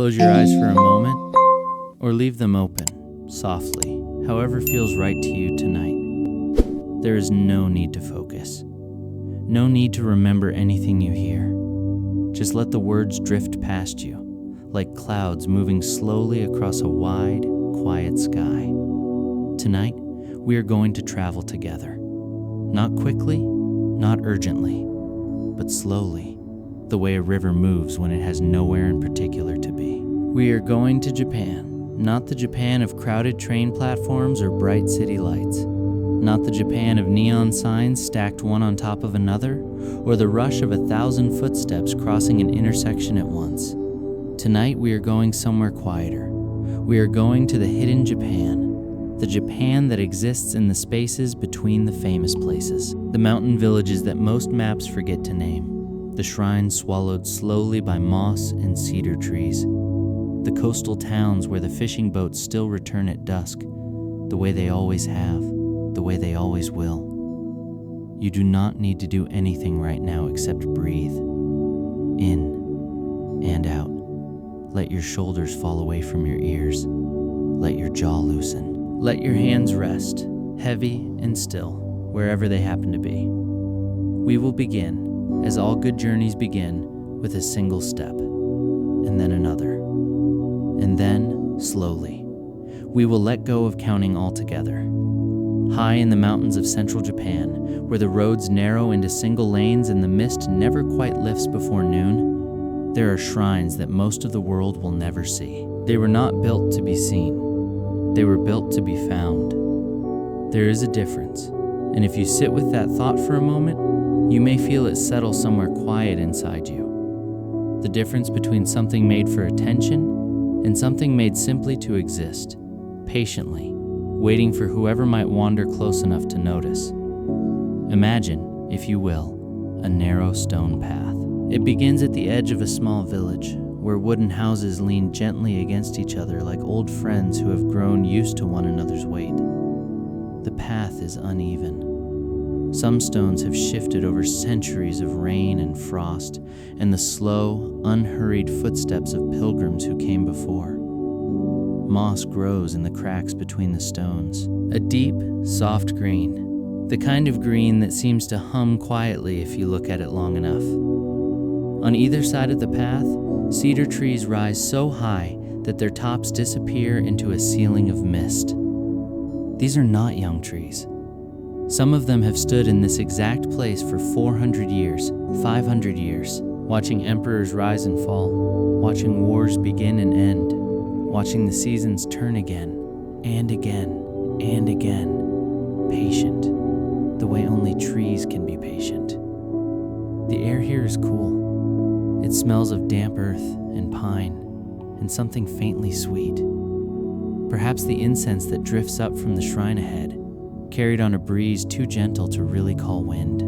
Close your eyes for a moment, or leave them open, softly, however feels right to you tonight. There is no need to focus. No need to remember anything you hear. Just let the words drift past you, like clouds moving slowly across a wide, quiet sky. Tonight, we are going to travel together. Not quickly, not urgently, but slowly, the way a river moves when it has nowhere in particular to be. We are going to Japan, not the Japan of crowded train platforms or bright city lights. Not the Japan of neon signs stacked one on top of another, or the rush of 1,000 footsteps crossing an intersection at once. Tonight we are going somewhere quieter. We are going to the hidden Japan, the Japan that exists in the spaces between the famous places, the mountain villages that most maps forget to name, the shrines swallowed slowly by moss and cedar trees, the coastal towns where the fishing boats still return at dusk, the way they always have, the way they always will. You do not need to do anything right now except breathe in and out. Let your shoulders fall away from your ears. Let your jaw loosen. Let your hands rest, heavy and still, wherever they happen to be. We will begin, as all good journeys begin, with a single step, and then another. And then, slowly, we will let go of counting altogether. High in the mountains of central Japan, where the roads narrow into single lanes and the mist never quite lifts before noon, there are shrines that most of the world will never see. They were not built to be seen. They were built to be found. There is a difference, and if you sit with that thought for a moment, you may feel it settle somewhere quiet inside you. The difference between something made for attention and something made simply to exist, patiently, waiting for whoever might wander close enough to notice. Imagine, if you will, a narrow stone path. It begins at the edge of a small village, where wooden houses lean gently against each other like old friends who have grown used to one another's weight. The path is uneven. Some stones have shifted over centuries of rain and frost, and the slow, unhurried footsteps of pilgrims who came before. Moss grows in the cracks between the stones, a deep, soft green, the kind of green that seems to hum quietly if you look at it long enough. On either side of the path, cedar trees rise so high that their tops disappear into a ceiling of mist. These are not young trees. Some of them have stood in this exact place for 400 years, 500 years, watching emperors rise and fall, watching wars begin and end, watching the seasons turn again, and again, and again, patient, the way only trees can be patient. The air here is cool. It smells of damp earth and pine, and something faintly sweet. Perhaps the incense that drifts up from the shrine ahead, carried on a breeze too gentle to really call wind.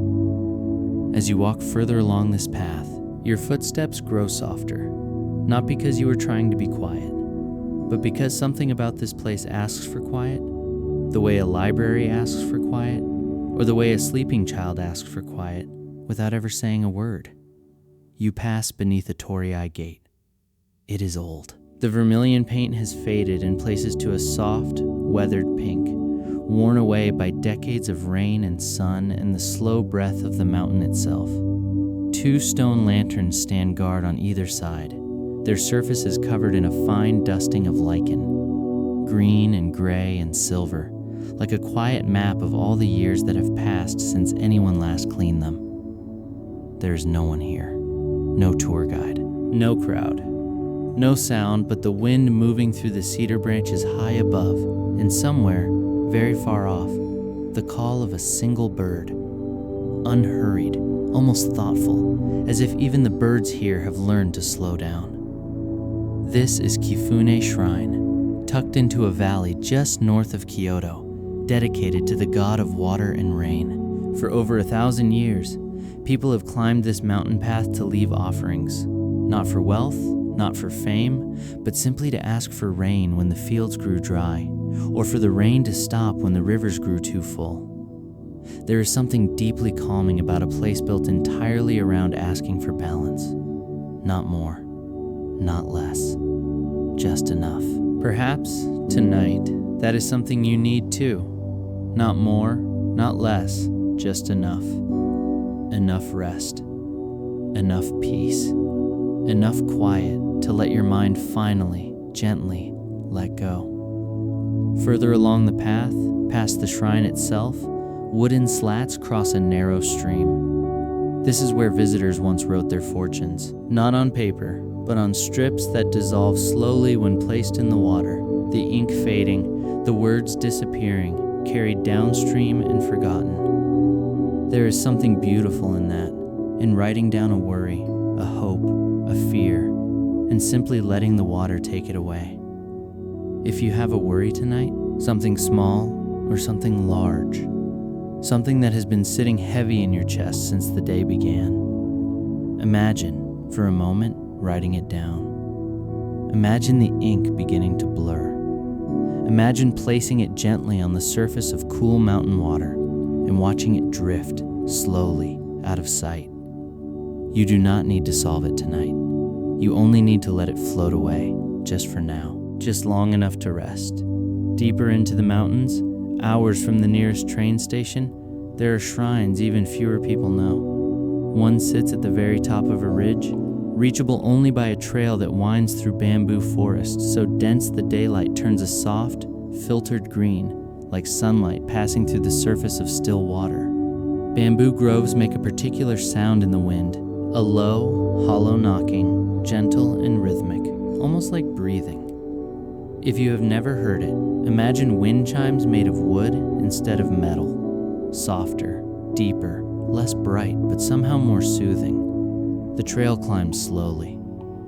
As you walk further along this path, your footsteps grow softer, not because you are trying to be quiet, but because something about this place asks for quiet, the way a library asks for quiet, or the way a sleeping child asks for quiet without ever saying a word. You pass beneath a torii gate. It is old. The vermilion paint has faded in places to a soft, weathered pink, worn away by decades of rain and sun and the slow breath of the mountain itself. 2 stone lanterns stand guard on either side, their surfaces covered in a fine dusting of lichen, green and gray and silver, like a quiet map of all the years that have passed since anyone last cleaned them. There is no one here, no tour guide, no crowd, no sound but the wind moving through the cedar branches high above, and somewhere, very far off, the call of a single bird, unhurried, almost thoughtful, as if even the birds here have learned to slow down. This is Kifune Shrine, tucked into a valley just north of Kyoto, dedicated to the god of water and rain. For over 1,000 years, people have climbed this mountain path to leave offerings, not for wealth, not for fame, but simply to ask for rain when the fields grew dry, or for the rain to stop when the rivers grew too full. There is something deeply calming about a place built entirely around asking for balance. Not more, not less. just enough. Perhaps tonight that is something you need too. Not more, not less, just enough. Enough rest. Enough peace. Enough quiet to let your mind finally, gently let go. Further along the path, past the shrine itself, wooden slats cross a narrow stream. This is where visitors once wrote their fortunes, not on paper, but on strips that dissolve slowly when placed in the water, the ink fading, the words disappearing, carried downstream and forgotten. There is something beautiful in that, in writing down a worry, a hope, a fear, and simply letting the water take it away. If you have a worry tonight, something small or something large, something that has been sitting heavy in your chest since the day began, imagine, for a moment, writing it down. Imagine the ink beginning to blur. Imagine placing it gently on the surface of cool mountain water and watching it drift slowly out of sight. You do not need to solve it tonight. You only need to let it float away, just for now, just long enough to rest. Deeper into the mountains, hours from the nearest train station, there are shrines even fewer people know. One sits at the very top of a ridge, reachable only by a trail that winds through bamboo forest so dense the daylight turns a soft, filtered green, like sunlight passing through the surface of still water. Bamboo groves make a particular sound in the wind, a low, hollow knocking, gentle and rhythmic, almost like breathing. If you have never heard it, imagine wind chimes made of wood instead of metal, softer, deeper, less bright, but somehow more soothing. The trail climbs slowly.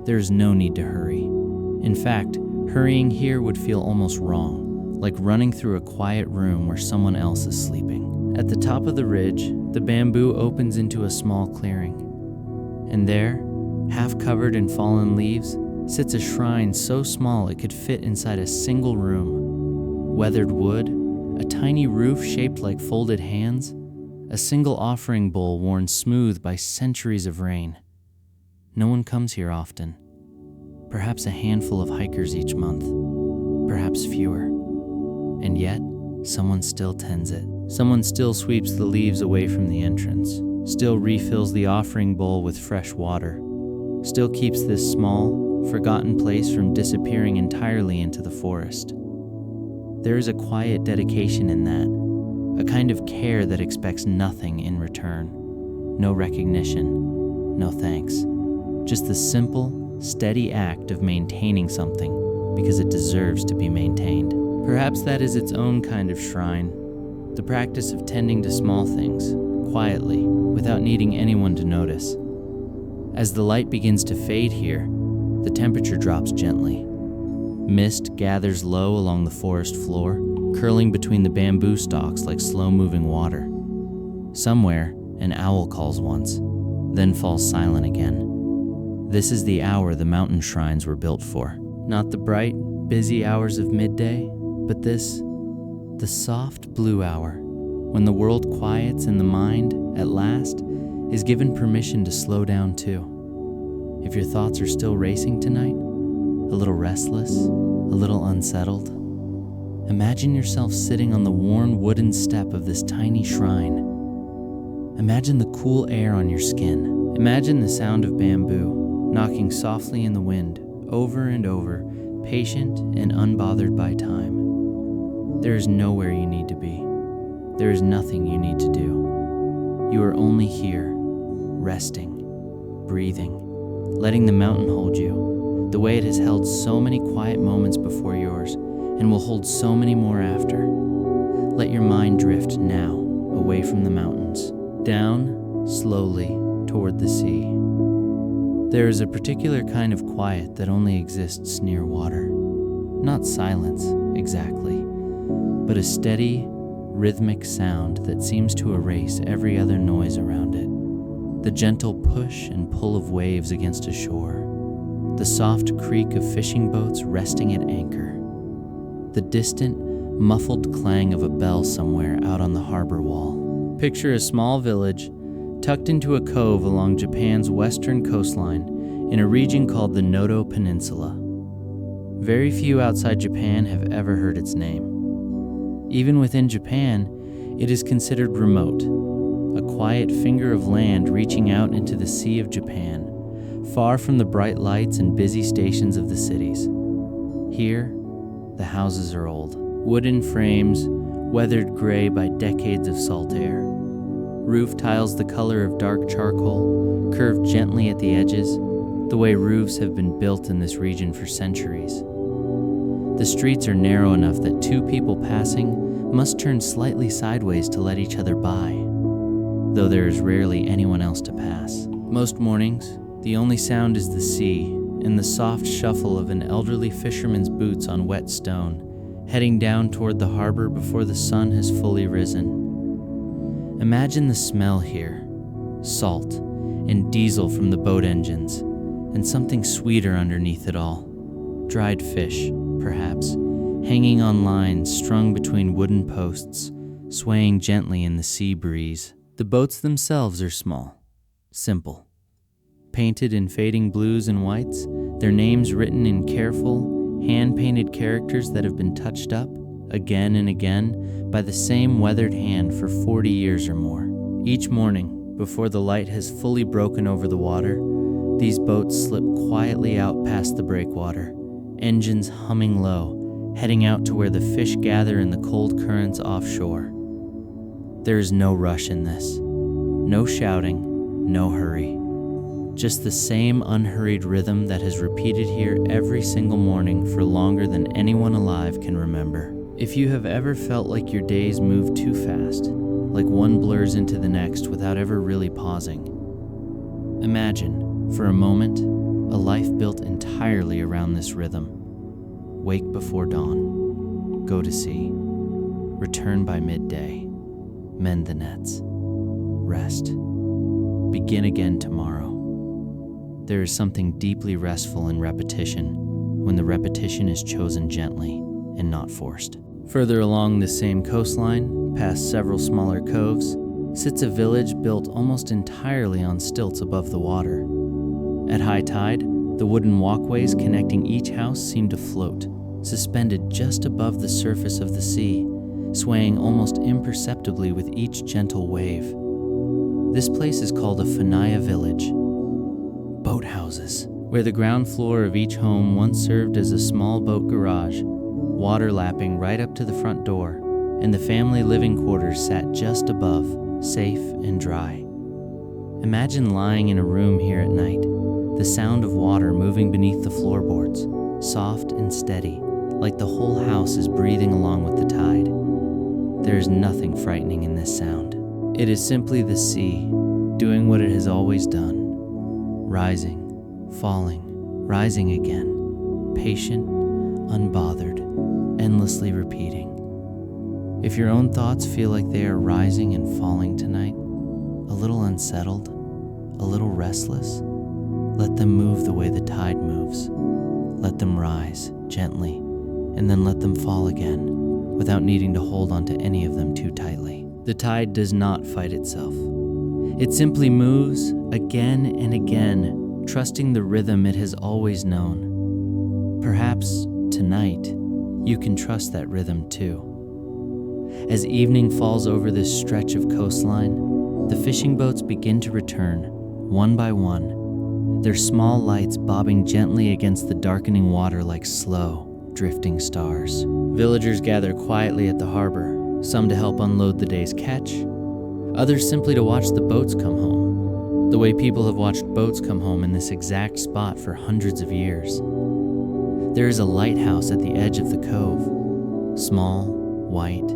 There is no need to hurry. In fact, hurrying here would feel almost wrong, like running through a quiet room where someone else is sleeping. At the top of the ridge, the bamboo opens into a small clearing. And there, half covered in fallen leaves, sits a shrine so small it could fit inside a single room. Weathered wood, a tiny roof shaped like folded hands, a single offering bowl worn smooth by centuries of rain. No one comes here often. Perhaps a handful of hikers each month, perhaps fewer. And yet, someone still tends it. Someone still sweeps the leaves away from the entrance, still refills the offering bowl with fresh water, still keeps this small, forgotten place from disappearing entirely into the forest. There is a quiet dedication in that, a kind of care that expects nothing in return. No recognition, no thanks. Just the simple, steady act of maintaining something because it deserves to be maintained. Perhaps that is its own kind of shrine, the practice of tending to small things, quietly, without needing anyone to notice. As the light begins to fade here, the temperature drops gently. Mist gathers low along the forest floor, curling between the bamboo stalks like slow-moving water. Somewhere, an owl calls once, then falls silent again. This is the hour the mountain shrines were built for. Not the bright, busy hours of midday, but this, the soft blue hour, when the world quiets and the mind, at last, is given permission to slow down too. If your thoughts are still racing tonight, a little restless, a little unsettled, imagine yourself sitting on the worn wooden step of this tiny shrine. Imagine the cool air on your skin. Imagine the sound of bamboo knocking softly in the wind, over and over, patient and unbothered by time. There is nowhere you need to be. There is nothing you need to do. You are only here, resting, breathing, letting the mountain hold you, the way it has held so many quiet moments before yours and will hold so many more after. Let your mind drift now, away from the mountains, down, slowly, toward the sea. There is a particular kind of quiet that only exists near water. Not silence, exactly, but a steady, rhythmic sound that seems to erase every other noise around it. The gentle push and pull of waves against a shore. The soft creak of fishing boats resting at anchor. The distant, muffled clang of a bell somewhere out on the harbor wall. Picture a small village tucked into a cove along Japan's western coastline in a region called the Noto Peninsula. Very few outside Japan have ever heard its name. Even within Japan, it is considered remote, a quiet finger of land reaching out into the Sea of Japan, far from the bright lights and busy stations of the cities. Here, the houses are old, wooden frames, weathered gray by decades of salt air. Roof tiles the color of dark charcoal, curved gently at the edges, the way roofs have been built in this region for centuries. The streets are narrow enough that two people passing must turn slightly sideways to let each other by, though there is rarely anyone else to pass. Most mornings, the only sound is the sea and the soft shuffle of an elderly fisherman's boots on wet stone, heading down toward the harbor before the sun has fully risen. Imagine the smell here, salt and diesel from the boat engines, and something sweeter underneath it all. Dried fish, perhaps, hanging on lines strung between wooden posts, swaying gently in the sea breeze. The boats themselves are small, simple. Painted in fading blues and whites, their names written in careful, hand-painted characters that have been touched up, again and again, by the same weathered hand for 40 years or more. Each morning, before the light has fully broken over the water, these boats slip quietly out past the breakwater, engines humming low, heading out to where the fish gather in the cold currents offshore. There is no rush in this, no shouting, no hurry. Just the same unhurried rhythm that has repeated here every single morning for longer than anyone alive can remember. If you have ever felt like your days move too fast, like one blurs into the next without ever really pausing, imagine, for a moment, a life built entirely around this rhythm. Wake before dawn, go to sea, return by midday, mend the nets, rest, begin again tomorrow. There is something deeply restful in repetition when the repetition is chosen gently and not forced. Further along this same coastline, past several smaller coves, sits a village built almost entirely on stilts above the water. At high tide, the wooden walkways connecting each house seem to float, suspended just above the surface of the sea, swaying almost imperceptibly with each gentle wave. This place is called a Funaya village. Boathouses, where the ground floor of each home once served as a small boat garage, water lapping right up to the front door, and the family living quarters sat just above, safe and dry. Imagine lying in a room here at night, the sound of water moving beneath the floorboards, soft and steady, like the whole house is breathing along with the tide. There is nothing frightening in this sound. It is simply the sea, doing what it has always done. Rising, falling, rising again, patient, unbothered, endlessly repeating. If your own thoughts feel like they are rising and falling tonight, a little unsettled, a little restless, let them move the way the tide moves. Let them rise gently, and then let them fall again, without needing to hold onto any of them too tightly. The tide does not fight itself. It simply moves again and again, trusting the rhythm it has always known. Perhaps tonight, you can trust that rhythm too. As evening falls over this stretch of coastline, the fishing boats begin to return, one by one, their small lights bobbing gently against the darkening water like slow, drifting stars. Villagers gather quietly at the harbor, some to help unload the day's catch, others simply to watch the boats come home, the way people have watched boats come home in this exact spot for hundreds of years. There is a lighthouse at the edge of the cove, small, white,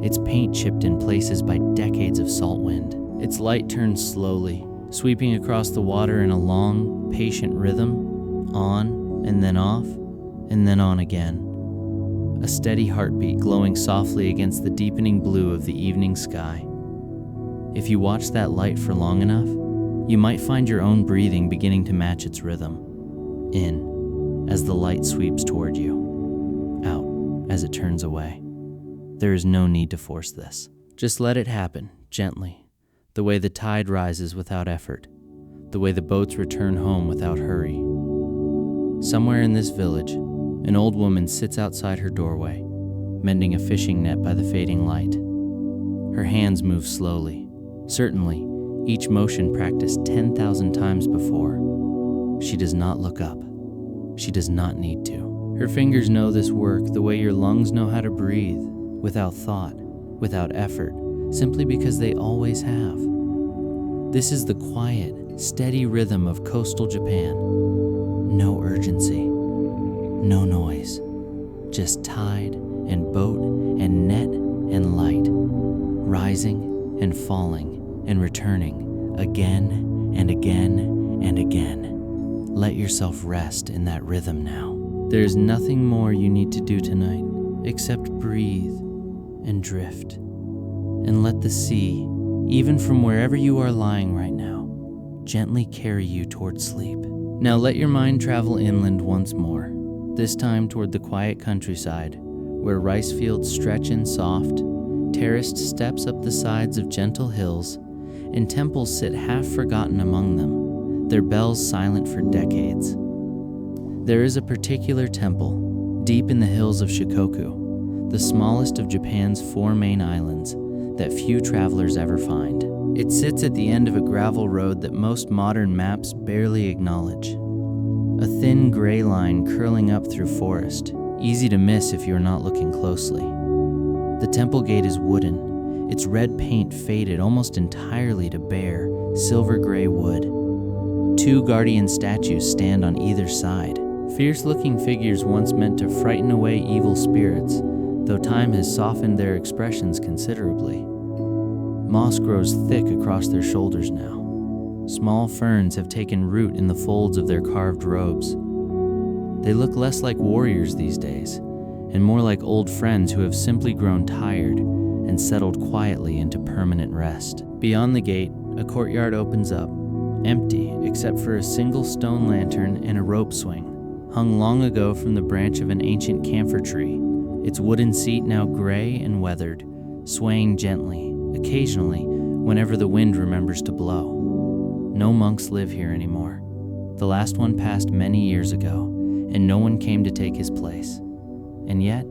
its paint chipped in places by decades of salt wind. Its light turns slowly, sweeping across the water in a long, patient rhythm, on and then off, and then on again. A steady heartbeat glowing softly against the deepening blue of the evening sky. If you watch that light for long enough, you might find your own breathing beginning to match its rhythm. In, as the light sweeps toward you. Out, as it turns away. There is no need to force this. Just let it happen, gently, the way the tide rises without effort, the way the boats return home without hurry. Somewhere in this village, An old woman sits outside her doorway, mending a fishing net by the fading light. Her hands move slowly, certainly each motion practiced 10,000 times before. She does not look up. She does not need to. Her fingers know this work the way your lungs know how to breathe, without thought, without effort, simply because they always have. This is the quiet, steady rhythm of coastal Japan. No urgency, no noise, just tide and boat and net and light, rising and falling and returning again and again and again. Let yourself rest in that rhythm now. There is nothing more you need to do tonight except breathe and drift and let the sea, even from wherever you are lying right now, gently carry you toward sleep. Now let your mind travel inland once more, this time toward the quiet countryside, where rice fields stretch in soft, terraced steps up the sides of gentle hills, and temples sit half forgotten among them, their bells silent for decades. There is a particular temple, deep in the hills of Shikoku, the smallest of Japan's 4 main islands, that few travelers ever find. It sits at the end of a gravel road that most modern maps barely acknowledge. A thin gray line curling up through forest, easy to miss if you're not looking closely. The temple gate is wooden, its red paint faded almost entirely to bare, silver-gray wood. 2 guardian statues stand on either side, fierce-looking figures once meant to frighten away evil spirits, though time has softened their expressions considerably. Moss grows thick across their shoulders now. Small ferns have taken root in the folds of their carved robes. They look less like warriors these days, and more like old friends who have simply grown tired and settled quietly into permanent rest. Beyond the gate, a courtyard opens up, empty except for a single stone lantern and a rope swing, hung long ago from the branch of an ancient camphor tree, its wooden seat now gray and weathered, swaying gently, occasionally, whenever the wind remembers to blow. No monks live here anymore. The last one passed many years ago, and no one came to take his place. And yet,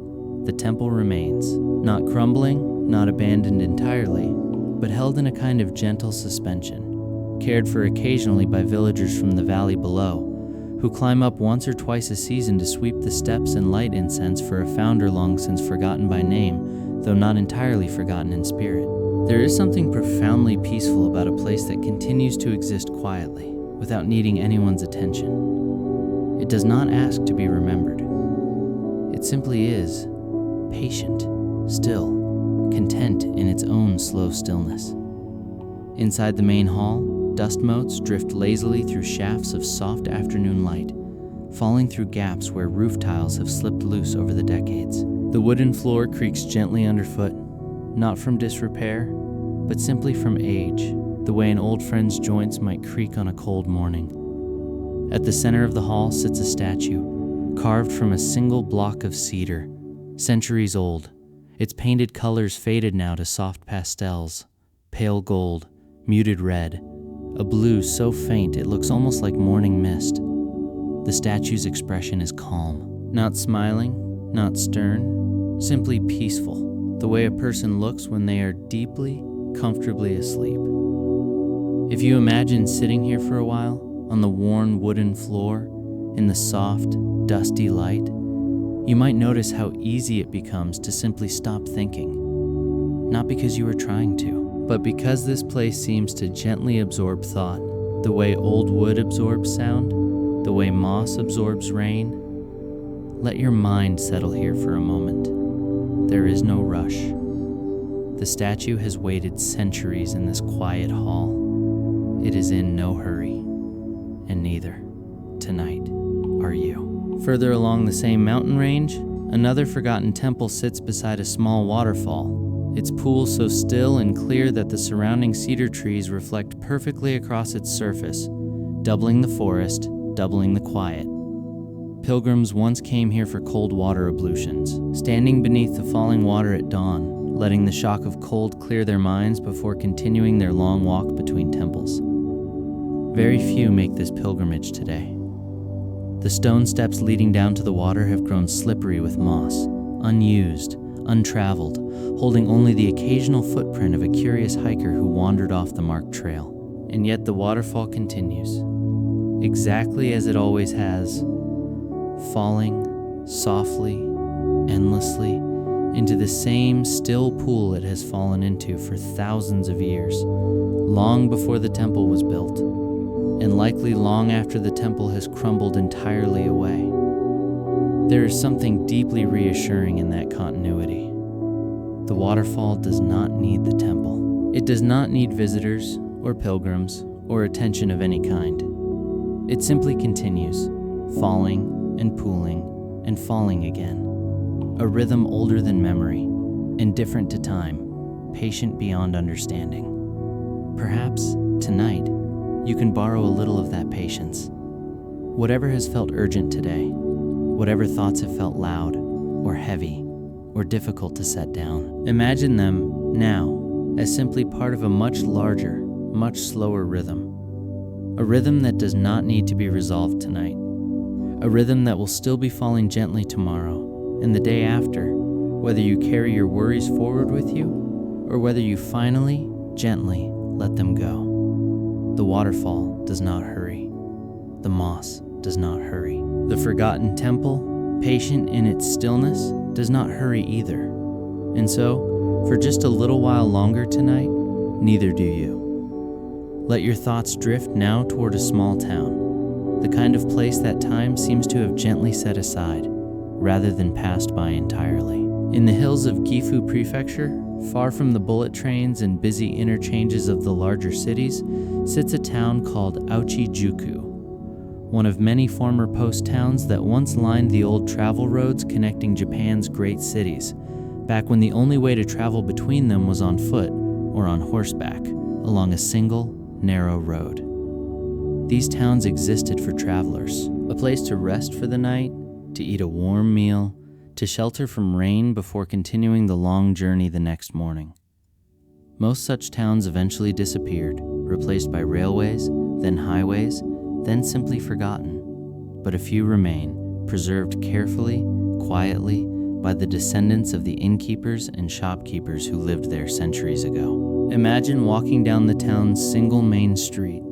the temple remains, not crumbling, not abandoned entirely, but held in a kind of gentle suspension, cared for occasionally by villagers from the valley below, who climb up once or twice a season to sweep the steps and light incense for a founder long since forgotten by name, though not entirely forgotten in spirit. There is something profoundly peaceful about a place that continues to exist quietly, without needing anyone's attention. It does not ask to be remembered. It simply is, patient, still, content in its own slow stillness. Inside the main hall, dust motes drift lazily through shafts of soft afternoon light, falling through gaps where roof tiles have slipped loose over the decades. The wooden floor creaks gently underfoot, not from disrepair, but simply from age, the way an old friend's joints might creak on a cold morning. At the center of the hall sits a statue, carved from a single block of cedar, centuries old, its painted colors faded now to soft pastels, pale gold, muted red, a blue so faint it looks almost like morning mist. The statue's expression is calm, not smiling, not stern, simply peaceful, the way a person looks when they are deeply, comfortably asleep. If you imagine sitting here for a while, on the worn wooden floor, in the soft, dusty light, you might notice how easy it becomes to simply stop thinking. Not because you are trying to, but because this place seems to gently absorb thought, the way old wood absorbs sound, the way moss absorbs rain. Let your mind settle here for a moment. There is no rush. The statue has waited centuries in this quiet hall. It is in no hurry, and neither, tonight, are you. Further along the same mountain range, another forgotten temple sits beside a small waterfall, its pool so still and clear that the surrounding cedar trees reflect perfectly across its surface, doubling the forest, doubling the quiet. Pilgrims once came here for cold water ablutions, standing beneath the falling water at dawn, letting the shock of cold clear their minds before continuing their long walk between temples. Very few make this pilgrimage today. The stone steps leading down to the water have grown slippery with moss, unused, untraveled, holding only the occasional footprint of a curious hiker who wandered off the marked trail. And yet the waterfall continues, exactly as it always has, falling softly, endlessly, into the same still pool it has fallen into for thousands of years, long before the temple was built, and likely long after the temple has crumbled entirely away. There is something deeply reassuring in that continuity. The waterfall does not need the temple. It does not need visitors or pilgrims or attention of any kind. It simply continues, falling and pooling and falling again. A rhythm older than memory, indifferent to time, patient beyond understanding. Perhaps, tonight, you can borrow a little of that patience. Whatever has felt urgent today, whatever thoughts have felt loud, or heavy, or difficult to set down, imagine them now as simply part of a much larger, much slower rhythm. A rhythm that does not need to be resolved tonight. A rhythm that will still be falling gently tomorrow and the day after, whether you carry your worries forward with you or whether you finally, gently let them go. The waterfall does not hurry. The moss does not hurry. The forgotten temple, patient in its stillness, does not hurry either. And so, for just a little while longer tonight, neither do you. Let your thoughts drift now toward a small town, the kind of place that time seems to have gently set aside, rather than passed by entirely. In the hills of Gifu Prefecture, far from the bullet trains and busy interchanges of the larger cities, sits a town called Aochijuku, one of many former post towns that once lined the old travel roads connecting Japan's great cities, back when the only way to travel between them was on foot or on horseback, along a single, narrow road. These towns existed for travelers, a place to rest for the night, to eat a warm meal, to shelter from rain before continuing the long journey the next morning. Most such towns eventually disappeared, replaced by railways, then highways, then simply forgotten. But a few remain, preserved carefully, quietly, by the descendants of the innkeepers and shopkeepers who lived there centuries ago. Imagine walking down the town's single main street.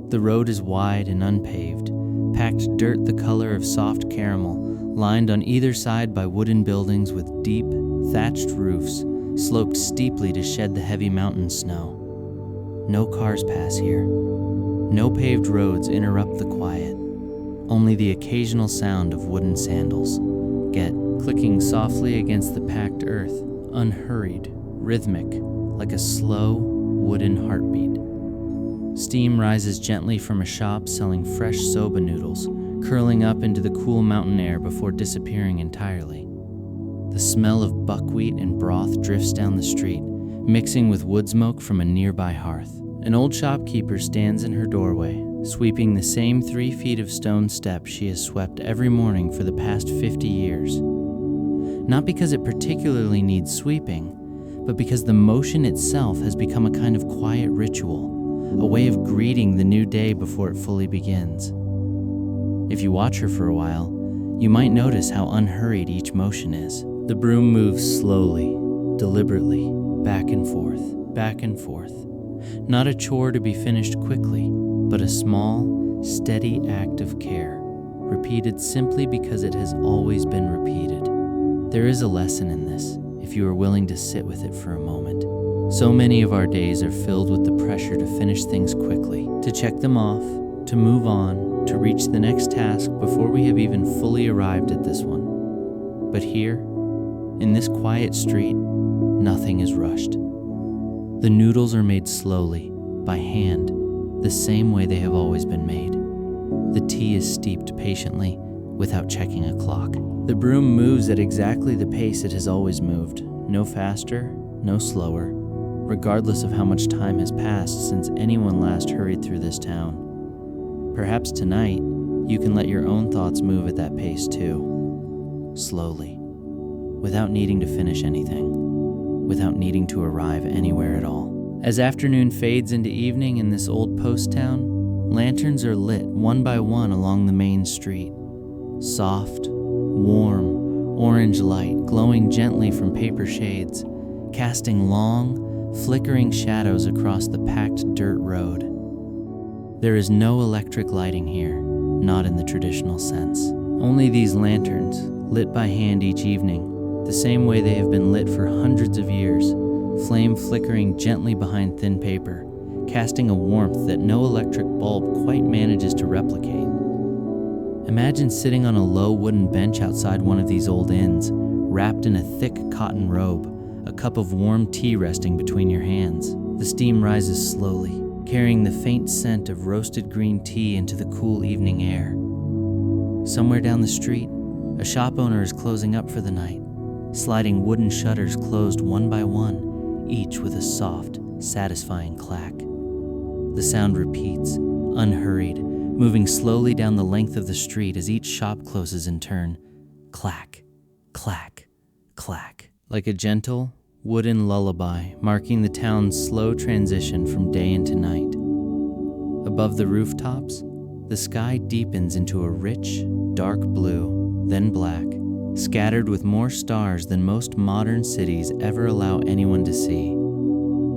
The road is wide and unpaved, packed dirt the color of soft caramel, lined on either side by wooden buildings with deep, thatched roofs, sloped steeply to shed the heavy mountain snow. No cars pass here. No paved roads interrupt the quiet. Only the occasional sound of wooden sandals, get clicking softly against the packed earth, unhurried, rhythmic, like a slow, wooden heartbeat. Steam rises gently from a shop selling fresh soba noodles, curling up into the cool mountain air before disappearing entirely. The smell of buckwheat and broth drifts down the street, mixing with wood smoke from a nearby hearth. An old shopkeeper stands in her doorway, sweeping the same 3 feet of stone steps she has swept every morning for the past 50 years. Not because it particularly needs sweeping, but because the motion itself has become a kind of quiet ritual, a way of greeting the new day before it fully begins. If you watch her for a while, you might notice how unhurried each motion is. The broom moves slowly, deliberately, back and forth. Not a chore to be finished quickly, but a small, steady act of care, repeated simply because it has always been repeated. There is a lesson in this, if you are willing to sit with it for a moment. So many of our days are filled with the pressure to finish things quickly, to check them off, to move on, to reach the next task before we have even fully arrived at this one. But here, in this quiet street, nothing is rushed. The noodles are made slowly, by hand, the same way they have always been made. The tea is steeped patiently, without checking a clock. The broom moves at exactly the pace it has always moved, no faster, no slower, regardless of how much time has passed since anyone last hurried through this town. Perhaps tonight, you can let your own thoughts move at that pace too, slowly, without needing to finish anything, without needing to arrive anywhere at all. As afternoon fades into evening in this old post town, lanterns are lit one by one along the main street, Soft, warm, orange light glowing gently from paper shades, casting long, flickering shadows across the packed dirt road. There is no electric lighting here, not in the traditional sense. Only these lanterns, lit by hand each evening, the same way they have been lit for hundreds of years, flame flickering gently behind thin paper, casting a warmth that no electric bulb quite manages to replicate. Imagine sitting on a low wooden bench outside one of these old inns, wrapped in a thick cotton robe, a cup of warm tea resting between your hands. The steam rises slowly, carrying the faint scent of roasted green tea into the cool evening air. Somewhere down the street, a shop owner is closing up for the night, sliding wooden shutters closed one by one, each with a soft, satisfying clack. The sound repeats, unhurried, moving slowly down the length of the street as each shop closes in turn. Clack, clack, clack. Like a gentle, wooden lullaby marking the town's slow transition from day into night. Above the rooftops, the sky deepens into a rich, dark blue, then black, scattered with more stars than most modern cities ever allow anyone to see.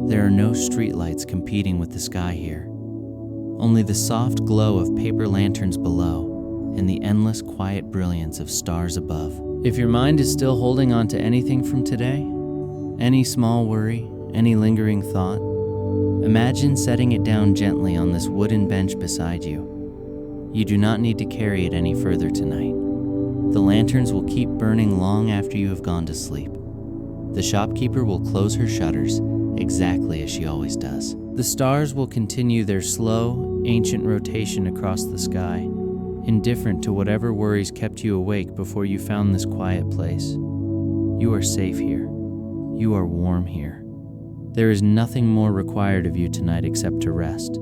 There are no streetlights competing with the sky here. Only the soft glow of paper lanterns below and the endless quiet brilliance of stars above. If your mind is still holding on to anything from today, any small worry, any lingering thought, imagine setting it down gently on this wooden bench beside you. You do not need to carry it any further tonight. The lanterns will keep burning long after you have gone to sleep. The shopkeeper will close her shutters exactly as she always does. The stars will continue their slow, ancient rotation across the sky, indifferent to whatever worries kept you awake before you found this quiet place. You are safe here. You are warm here. There is nothing more required of you tonight except to rest.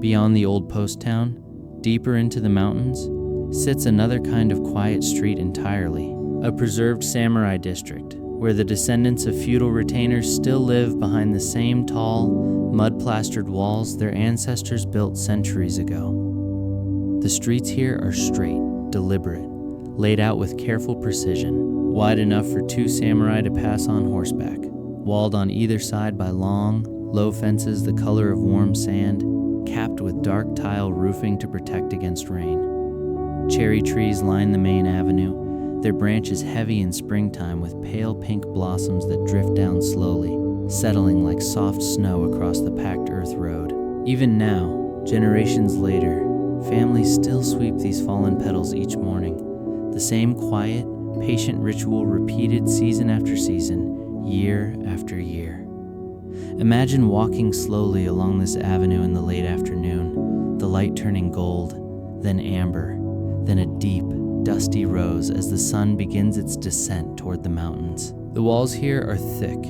Beyond the old post town, deeper into the mountains, sits another kind of quiet street entirely, a preserved samurai district, where the descendants of feudal retainers still live behind the same tall, mud-plastered walls their ancestors built centuries ago. The streets here are straight, deliberate, laid out with careful precision, wide enough for two samurai to pass on horseback, walled on either side by long, low fences the color of warm sand, capped with dark tile roofing to protect against rain. Cherry trees line the main avenue, their branches heavy in springtime with pale pink blossoms that drift down slowly, settling like soft snow across the packed earth road. Even now, generations later, families still sweep these fallen petals each morning, the same quiet, patient ritual repeated season after season, year after year. Imagine walking slowly along this avenue in the late afternoon, the light turning gold, then amber, then a deep, dusty rose as the sun begins its descent toward the mountains. The walls here are thick,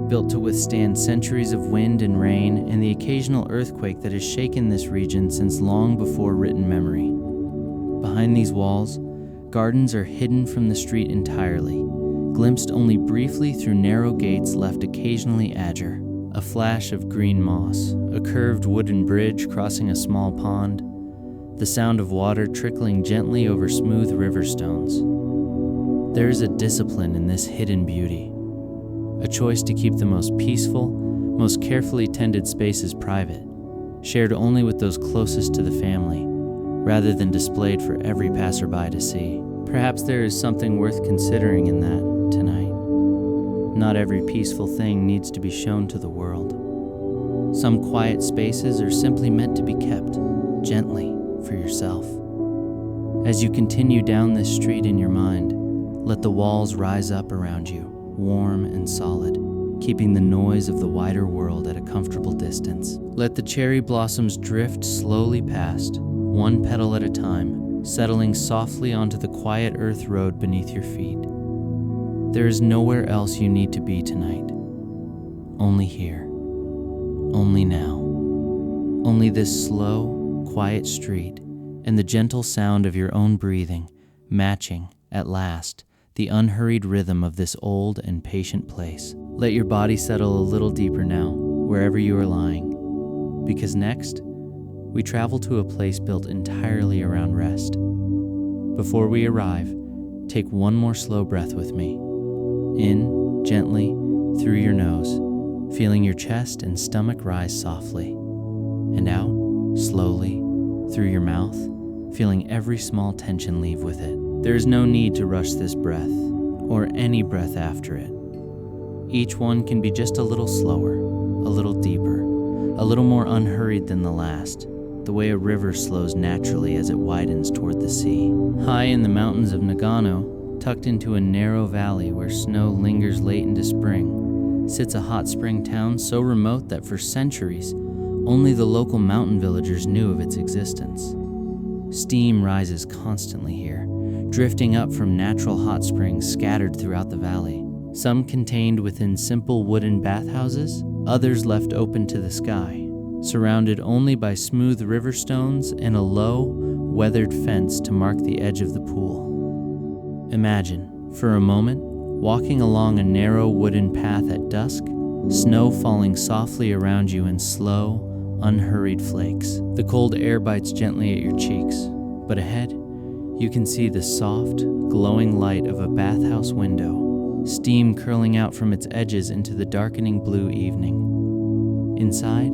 built to withstand centuries of wind and rain and the occasional earthquake that has shaken this region since long before written memory. Behind these walls, gardens are hidden from the street entirely, glimpsed only briefly through narrow gates left occasionally azure. A flash of green moss, a curved wooden bridge crossing a small pond, the sound of water trickling gently over smooth river stones. There is a discipline in this hidden beauty, a choice to keep the most peaceful, most carefully tended spaces private, shared only with those closest to the family, rather than displayed for every passerby to see. Perhaps there is something worth considering in that tonight. Not every peaceful thing needs to be shown to the world. Some quiet spaces are simply meant to be kept, gently, for yourself. As you continue down this street in your mind, let the walls rise up around you, warm and solid, keeping the noise of the wider world at a comfortable distance. Let the cherry blossoms drift slowly past, one petal at a time, settling softly onto the quiet earth road beneath your feet. There is nowhere else you need to be tonight. Only here. Only now. Only this slow, quiet street and the gentle sound of your own breathing, matching, at last, the unhurried rhythm of this old and patient place. Let your body settle a little deeper now, wherever you are lying, because next, we travel to a place built entirely around rest. Before we arrive, take one more slow breath with me. In, gently, through your nose, feeling your chest and stomach rise softly. And out, slowly, through your mouth, feeling every small tension leave with it. There is no need to rush this breath, or any breath after it. Each one can be just a little slower, a little deeper, a little more unhurried than the last, the way a river slows naturally as it widens toward the sea. High in the mountains of Nagano, tucked into a narrow valley where snow lingers late into spring, sits a hot spring town so remote that for centuries, only the local mountain villagers knew of its existence. Steam rises constantly here, drifting up from natural hot springs scattered throughout the valley. Some contained within simple wooden bathhouses, others left open to the sky, surrounded only by smooth river stones and a low, weathered fence to mark the edge of the pool. Imagine, for a moment, walking along a narrow wooden path at dusk, snow falling softly around you in slow, unhurried flakes. The cold air bites gently at your cheeks, but ahead, you can see the soft, glowing light of a bathhouse window, steam curling out from its edges into the darkening blue evening. Inside,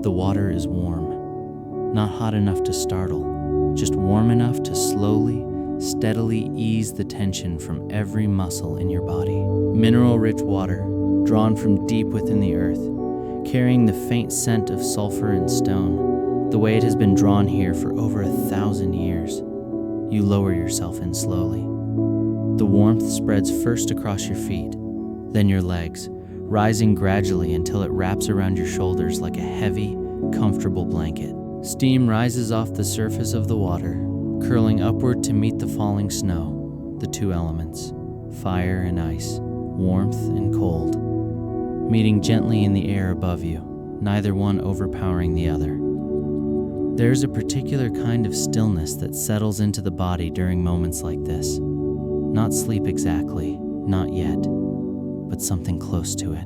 the water is warm, not hot enough to startle, just warm enough to slowly, steadily ease the tension from every muscle in your body. Mineral-rich water, drawn from deep within the earth, carrying the faint scent of sulfur and stone, the way it has been drawn here for over 1,000 years. You lower yourself in slowly. The warmth spreads first across your feet, then your legs, rising gradually until it wraps around your shoulders like a heavy, comfortable blanket. Steam rises off the surface of the water, curling upward to meet the falling snow, the two elements, fire and ice, warmth and cold, meeting gently in the air above you, neither one overpowering the other. There's a particular kind of stillness that settles into the body during moments like this. Not sleep exactly, not yet, but something close to it.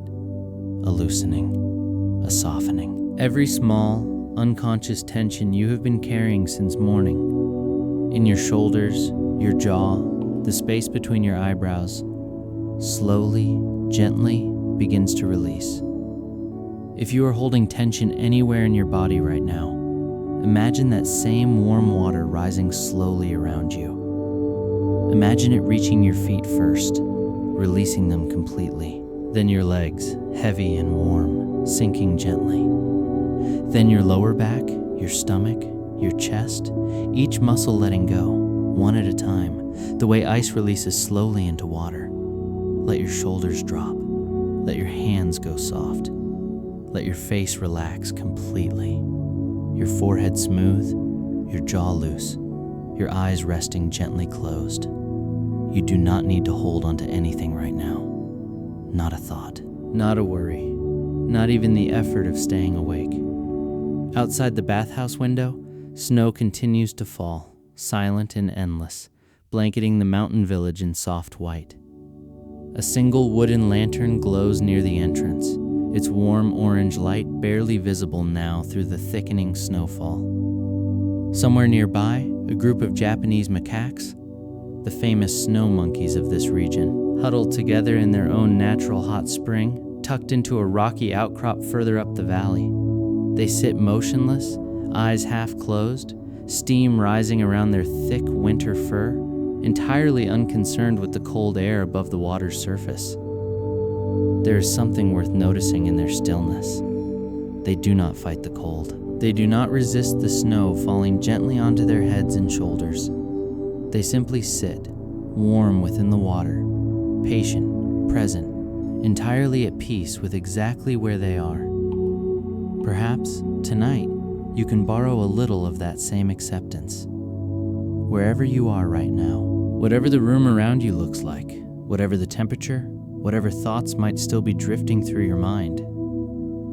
A loosening, a softening. Every small, unconscious tension you have been carrying since morning, in your shoulders, your jaw, the space between your eyebrows, slowly, gently begins to release. If you are holding tension anywhere in your body right now, imagine that same warm water rising slowly around you. Imagine it reaching your feet first, releasing them completely. Then your legs, heavy and warm, sinking gently. Then your lower back, your stomach, your chest, each muscle letting go, one at a time, the way ice releases slowly into water. Let your shoulders drop. Let your hands go soft. Let your face relax completely. Your forehead smooth, your jaw loose, your eyes resting gently closed. You do not need to hold onto anything right now. Not a thought, not a worry, not even the effort of staying awake. Outside the bathhouse window, snow continues to fall, silent and endless, blanketing the mountain village in soft white. A single wooden lantern glows near the entrance, its warm orange light barely visible now through the thickening snowfall. Somewhere nearby, a group of Japanese macaques, the famous snow monkeys of this region, huddled together in their own natural hot spring, tucked into a rocky outcrop further up the valley. They sit motionless, eyes half closed, steam rising around their thick winter fur, entirely unconcerned with the cold air above the water's surface. There is something worth noticing in their stillness. They do not fight the cold. They do not resist the snow falling gently onto their heads and shoulders. They simply sit, warm within the water, patient, present, entirely at peace with exactly where they are. Perhaps, tonight, you can borrow a little of that same acceptance. Wherever you are right now, whatever the room around you looks like, whatever the temperature, whatever thoughts might still be drifting through your mind,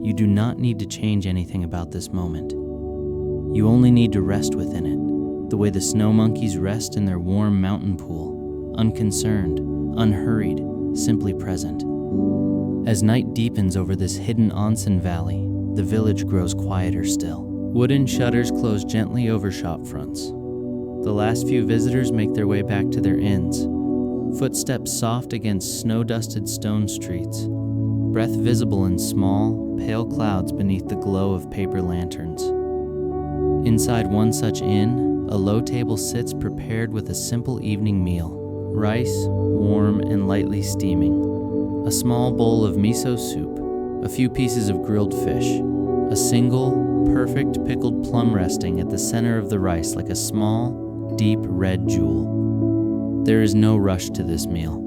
you do not need to change anything about this moment. You only need to rest within it, the way the snow monkeys rest in their warm mountain pool, unconcerned, unhurried, simply present. As night deepens over this hidden onsen valley, the village grows quieter still. Wooden shutters close gently over shop fronts. The last few visitors make their way back to their inns, footsteps soft against snow-dusted stone streets, breath visible in small, pale clouds beneath the glow of paper lanterns. Inside one such inn, a low table sits prepared with a simple evening meal. Rice, warm and lightly steaming. A small bowl of miso soup. A few pieces of grilled fish. A single, perfect pickled plum resting at the center of the rice like a small, deep red jewel. There is no rush to this meal.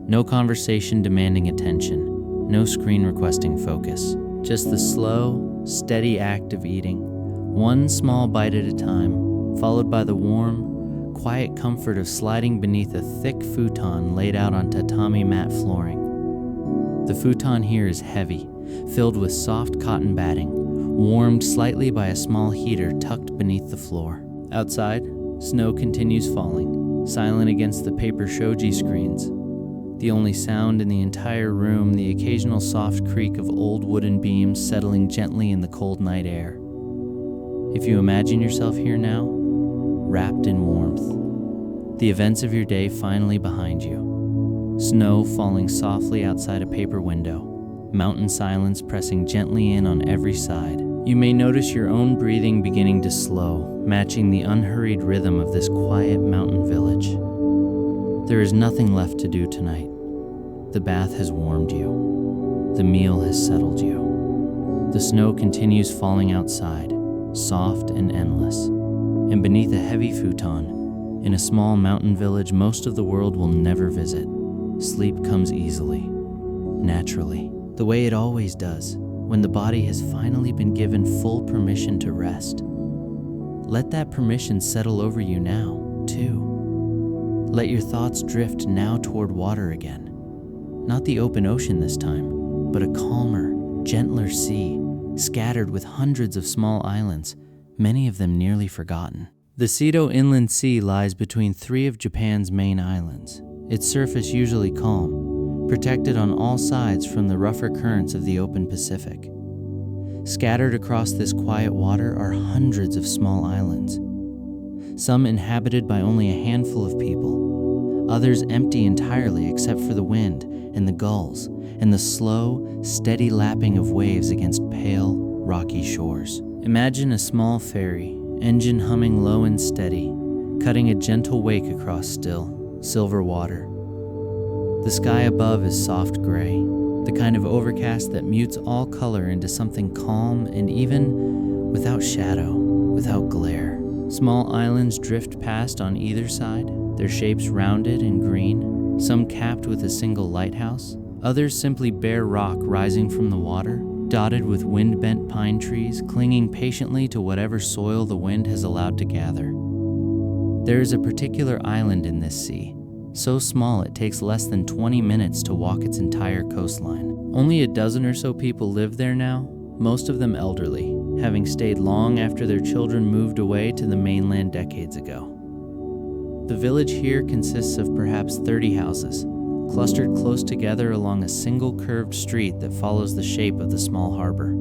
No conversation demanding attention. No screen requesting focus. Just the slow, steady act of eating, one small bite at a time, followed by the warm, quiet comfort of sliding beneath a thick futon laid out on tatami mat flooring. The futon here is heavy, filled with soft cotton batting, warmed slightly by a small heater tucked beneath the floor. Outside, snow continues falling, silent against the paper shoji screens. The only sound in the entire room, the occasional soft creak of old wooden beams settling gently in the cold night air. If you imagine yourself here now, wrapped in warmth, the events of your day finally behind you, snow falling softly outside a paper window, mountain silence pressing gently in on every side, you may notice your own breathing beginning to slow, matching the unhurried rhythm of this quiet mountain village. There is nothing left to do tonight. The bath has warmed you. The meal has settled you. The snow continues falling outside, soft and endless. And beneath a heavy futon, in a small mountain village most of the world will never visit, sleep comes easily, naturally, the way it always does, when the body has finally been given full permission to rest. Let that permission settle over you now, too. Let your thoughts drift now toward water again. Not the open ocean this time, but a calmer, gentler sea, scattered with hundreds of small islands, many of them nearly forgotten. The Seto Inland Sea lies between three of Japan's main islands, its surface usually calm, protected on all sides from the rougher currents of the open Pacific. Scattered across this quiet water are hundreds of small islands, some inhabited by only a handful of people, others empty entirely except for the wind and the gulls and the slow, steady lapping of waves against pale, rocky shores. Imagine a small ferry, engine humming low and steady, cutting a gentle wake across still, silver water. The sky above is soft gray, the kind of overcast that mutes all color into something calm and even without shadow, without glare. Small islands drift past on either side, their shapes rounded and green, some capped with a single lighthouse, others simply bare rock rising from the water, dotted with wind-bent pine trees clinging patiently to whatever soil the wind has allowed to gather. There is a particular island in this sea, so small it takes less than 20 minutes to walk its entire coastline. Only a dozen or so people live there now, most of them elderly, having stayed long after their children moved away to the mainland decades ago. The village here consists of perhaps 30 houses, clustered close together along a single curved street that follows the shape of the small harbor.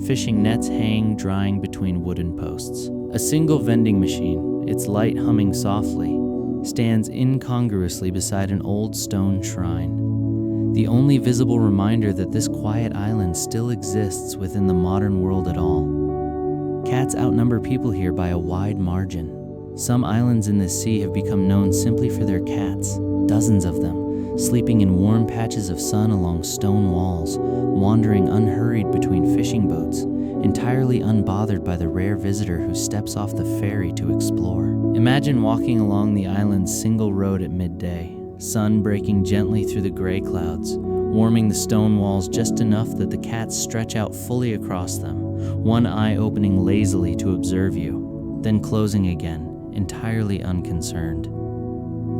Fishing nets hang drying between wooden posts. A single vending machine, its light humming softly, stands incongruously beside an old stone shrine, the only visible reminder that this quiet island still exists within the modern world at all. Cats outnumber people here by a wide margin. Some islands in this sea have become known simply for their cats, dozens of them, sleeping in warm patches of sun along stone walls, wandering unhurried between fishing boats, entirely unbothered by the rare visitor who steps off the ferry to explore. Imagine walking along the island's single road at midday, sun breaking gently through the gray clouds, warming the stone walls just enough that the cats stretch out fully across them, one eye opening lazily to observe you, then closing again, entirely unconcerned.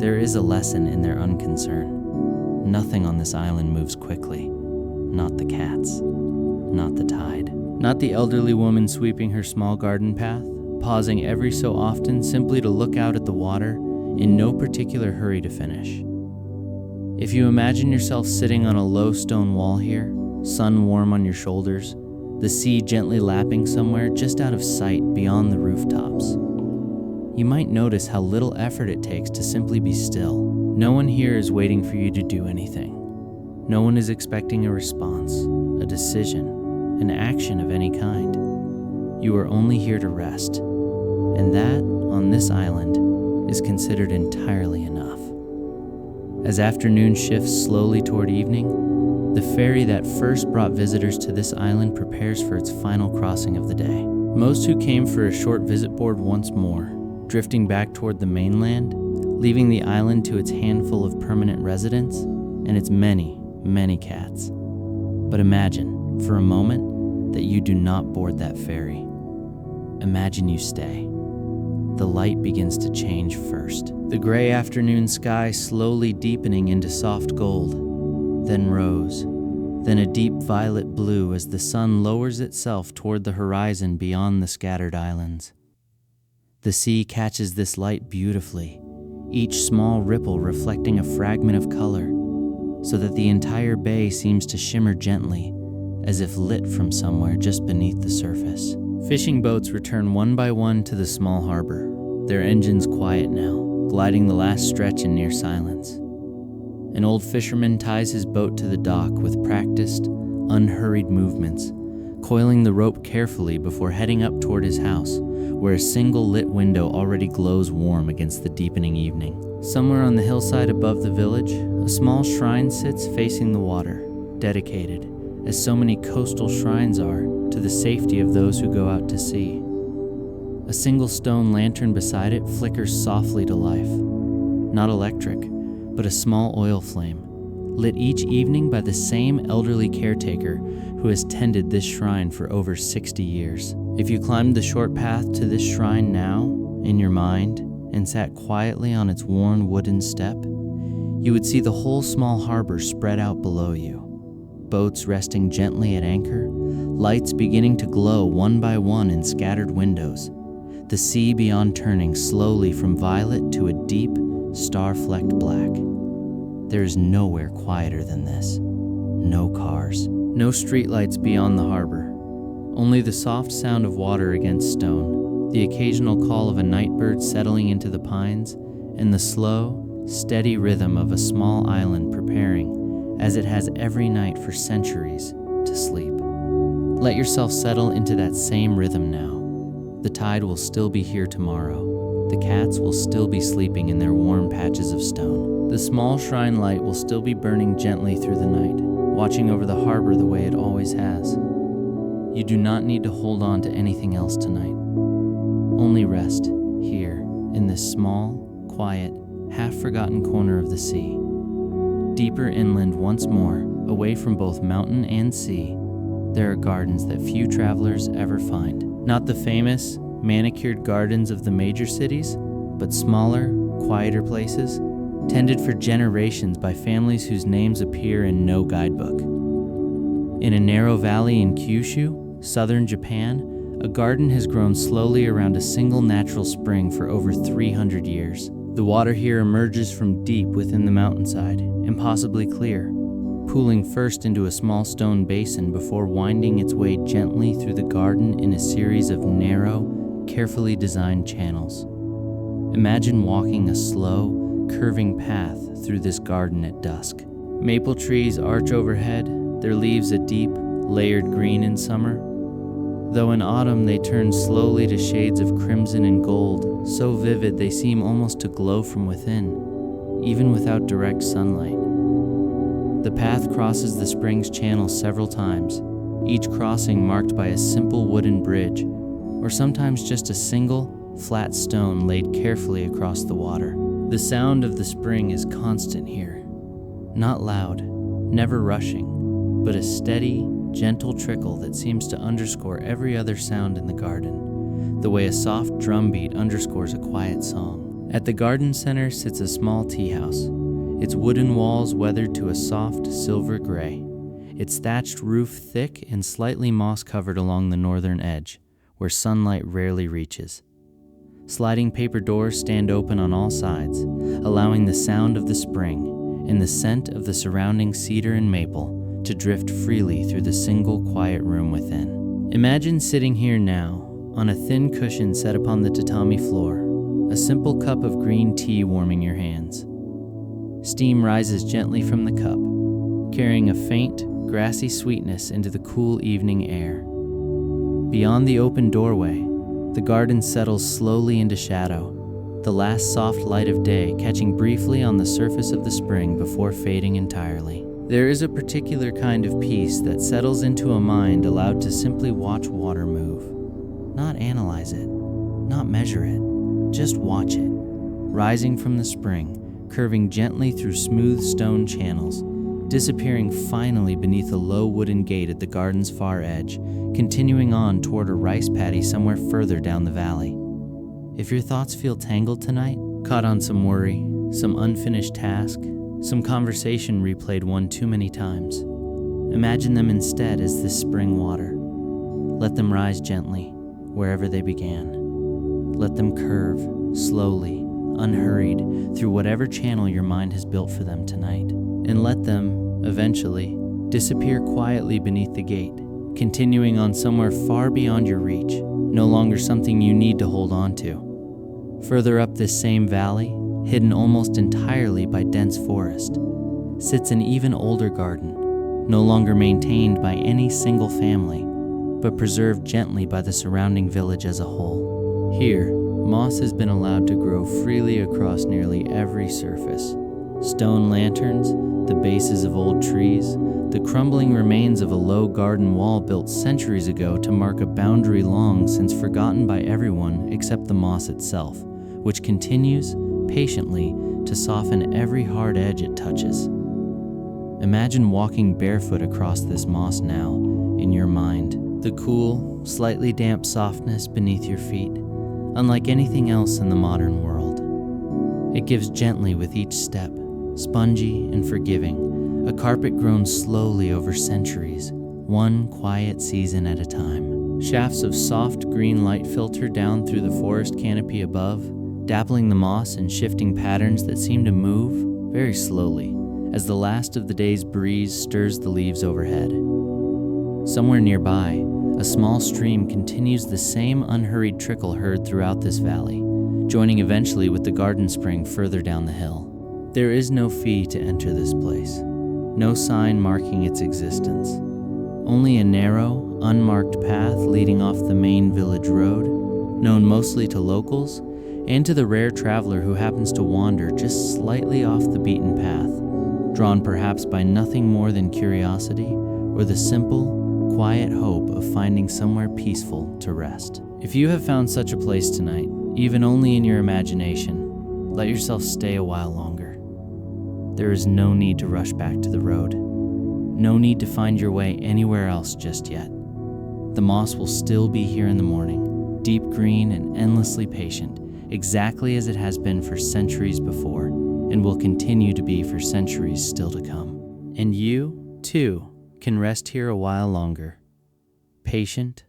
There is a lesson in their unconcern. Nothing on this island moves quickly. Not the cats. Not the tide. Not the elderly woman sweeping her small garden path, pausing every so often simply to look out at the water, in no particular hurry to finish. If you imagine yourself sitting on a low stone wall here, sun warm on your shoulders, the sea gently lapping somewhere just out of sight beyond the rooftops. you might notice how little effort it takes to simply be still. No one here is waiting for you to do anything. No one is expecting a response, a decision, an action of any kind. You are only here to rest, and that, on this island, is considered entirely enough. As afternoon shifts slowly toward evening, the ferry that first brought visitors to this island prepares for its final crossing of the day. Most who came for a short visit board once more, drifting back toward the mainland, leaving the island to its handful of permanent residents and its many, many cats. But imagine, for a moment, that you do not board that ferry. Imagine you stay. The light begins to change first. The gray afternoon sky slowly deepening into soft gold, then rose, then a deep violet blue as the sun lowers itself toward the horizon beyond the scattered islands. The sea catches this light beautifully, each small ripple reflecting a fragment of color, so that the entire bay seems to shimmer gently, as if lit from somewhere just beneath the surface. Fishing boats return one by one to the small harbor, their engines quiet now, gliding the last stretch in near silence. An old fisherman ties his boat to the dock with practiced, unhurried movements, coiling the rope carefully before heading up toward his house, where a single lit window already glows warm against the deepening evening. Somewhere on the hillside above the village, a small shrine sits facing the water, dedicated, as so many coastal shrines are, to the safety of those who go out to sea. A single stone lantern beside it flickers softly to life, not electric, but a small oil flame, lit each evening by the same elderly caretaker who has tended this shrine for over 60 years. If you climbed the short path to this shrine now, in your mind, and sat quietly on its worn wooden step, you would see the whole small harbor spread out below you. Boats resting gently at anchor, lights beginning to glow one by one in scattered windows, the sea beyond turning slowly from violet to a deep, star-flecked black. There is nowhere quieter than this. No cars, no streetlights beyond the harbor. Only the soft sound of water against stone, the occasional call of a nightbird settling into the pines, and the slow, steady rhythm of a small island preparing, as it has every night for centuries, to sleep. Let yourself settle into that same rhythm now. The tide will still be here tomorrow. The cats will still be sleeping in their warm patches of stone. The small shrine light will still be burning gently through the night, watching over the harbor the way it always has. You do not need to hold on to anything else tonight. Only rest here in this small, quiet, half-forgotten corner of the sea. Deeper inland once more, away from both mountain and sea, there are gardens that few travelers ever find. Not the famous, manicured gardens of the major cities, but smaller, quieter places, tended for generations by families whose names appear in no guidebook. In a narrow valley in Kyushu, southern Japan, a garden has grown slowly around a single natural spring for over 300 years. The water here emerges from deep within the mountainside, impossibly clear, pooling first into a small stone basin before winding its way gently through the garden in a series of narrow, carefully designed channels. Imagine walking a slow, curving path through this garden at dusk. Maple trees arch overhead, their leaves a deep, layered green in summer, though in autumn they turn slowly to shades of crimson and gold, so vivid they seem almost to glow from within, even without direct sunlight. The path crosses the spring's channel several times, each crossing marked by a simple wooden bridge, or sometimes just a single, flat stone laid carefully across the water. The sound of the spring is constant here, not loud, never rushing, but a steady, gentle trickle that seems to underscore every other sound in the garden, the way a soft drum beat underscores a quiet song. At the garden center sits a small tea house, its wooden walls weathered to a soft silver gray, its thatched roof thick and slightly moss-covered along the northern edge, where sunlight rarely reaches. Sliding paper doors stand open on all sides, allowing the sound of the spring and the scent of the surrounding cedar and maple to drift freely through the single quiet room within. Imagine sitting here now, on a thin cushion set upon the tatami floor, a simple cup of green tea warming your hands. Steam rises gently from the cup, carrying a faint, grassy sweetness into the cool evening air. Beyond the open doorway, the garden settles slowly into shadow, the last soft light of day catching briefly on the surface of the spring before fading entirely. There is a particular kind of peace that settles into a mind allowed to simply watch water move. Not analyze it, not measure it, just watch it, rising from the spring, curving gently through smooth stone channels, disappearing finally beneath a low wooden gate at the garden's far edge, continuing on toward a rice paddy somewhere further down the valley. If your thoughts feel tangled tonight, caught on some worry, some unfinished task, some conversation replayed one too many times, imagine them instead as this spring water. Let them rise gently, wherever they began. Let them curve, slowly, unhurried, through whatever channel your mind has built for them tonight. And let them, eventually, disappear quietly beneath the gate, continuing on somewhere far beyond your reach, no longer something you need to hold on to. Further up this same valley, hidden almost entirely by dense forest, sits an even older garden, no longer maintained by any single family, but preserved gently by the surrounding village as a whole. Here, moss has been allowed to grow freely across nearly every surface. Stone lanterns, the bases of old trees, the crumbling remains of a low garden wall built centuries ago to mark a boundary long since forgotten by everyone except the moss itself, which continues, patiently, to soften every hard edge it touches. Imagine walking barefoot across this moss now, in your mind, the cool, slightly damp softness beneath your feet, unlike anything else in the modern world. It gives gently with each step, spongy and forgiving, a carpet grown slowly over centuries, one quiet season at a time. Shafts of soft green light filter down through the forest canopy above, dappling the moss in shifting patterns that seem to move very slowly as the last of the day's breeze stirs the leaves overhead. Somewhere nearby, a small stream continues the same unhurried trickle heard throughout this valley, joining eventually with the garden spring further down the hill. There is no fee to enter this place, no sign marking its existence. Only a narrow, unmarked path leading off the main village road, known mostly to locals and to the rare traveler who happens to wander just slightly off the beaten path, drawn perhaps by nothing more than curiosity or the simple, quiet hope of finding somewhere peaceful to rest. If you have found such a place tonight, even only in your imagination, let yourself stay a while longer. There is no need to rush back to the road. No need to find your way anywhere else just yet. The moss will still be here in the morning, deep green and endlessly patient, exactly as it has been for centuries before, and will continue to be for centuries still to come. And you, too, can rest here a while longer. Patient,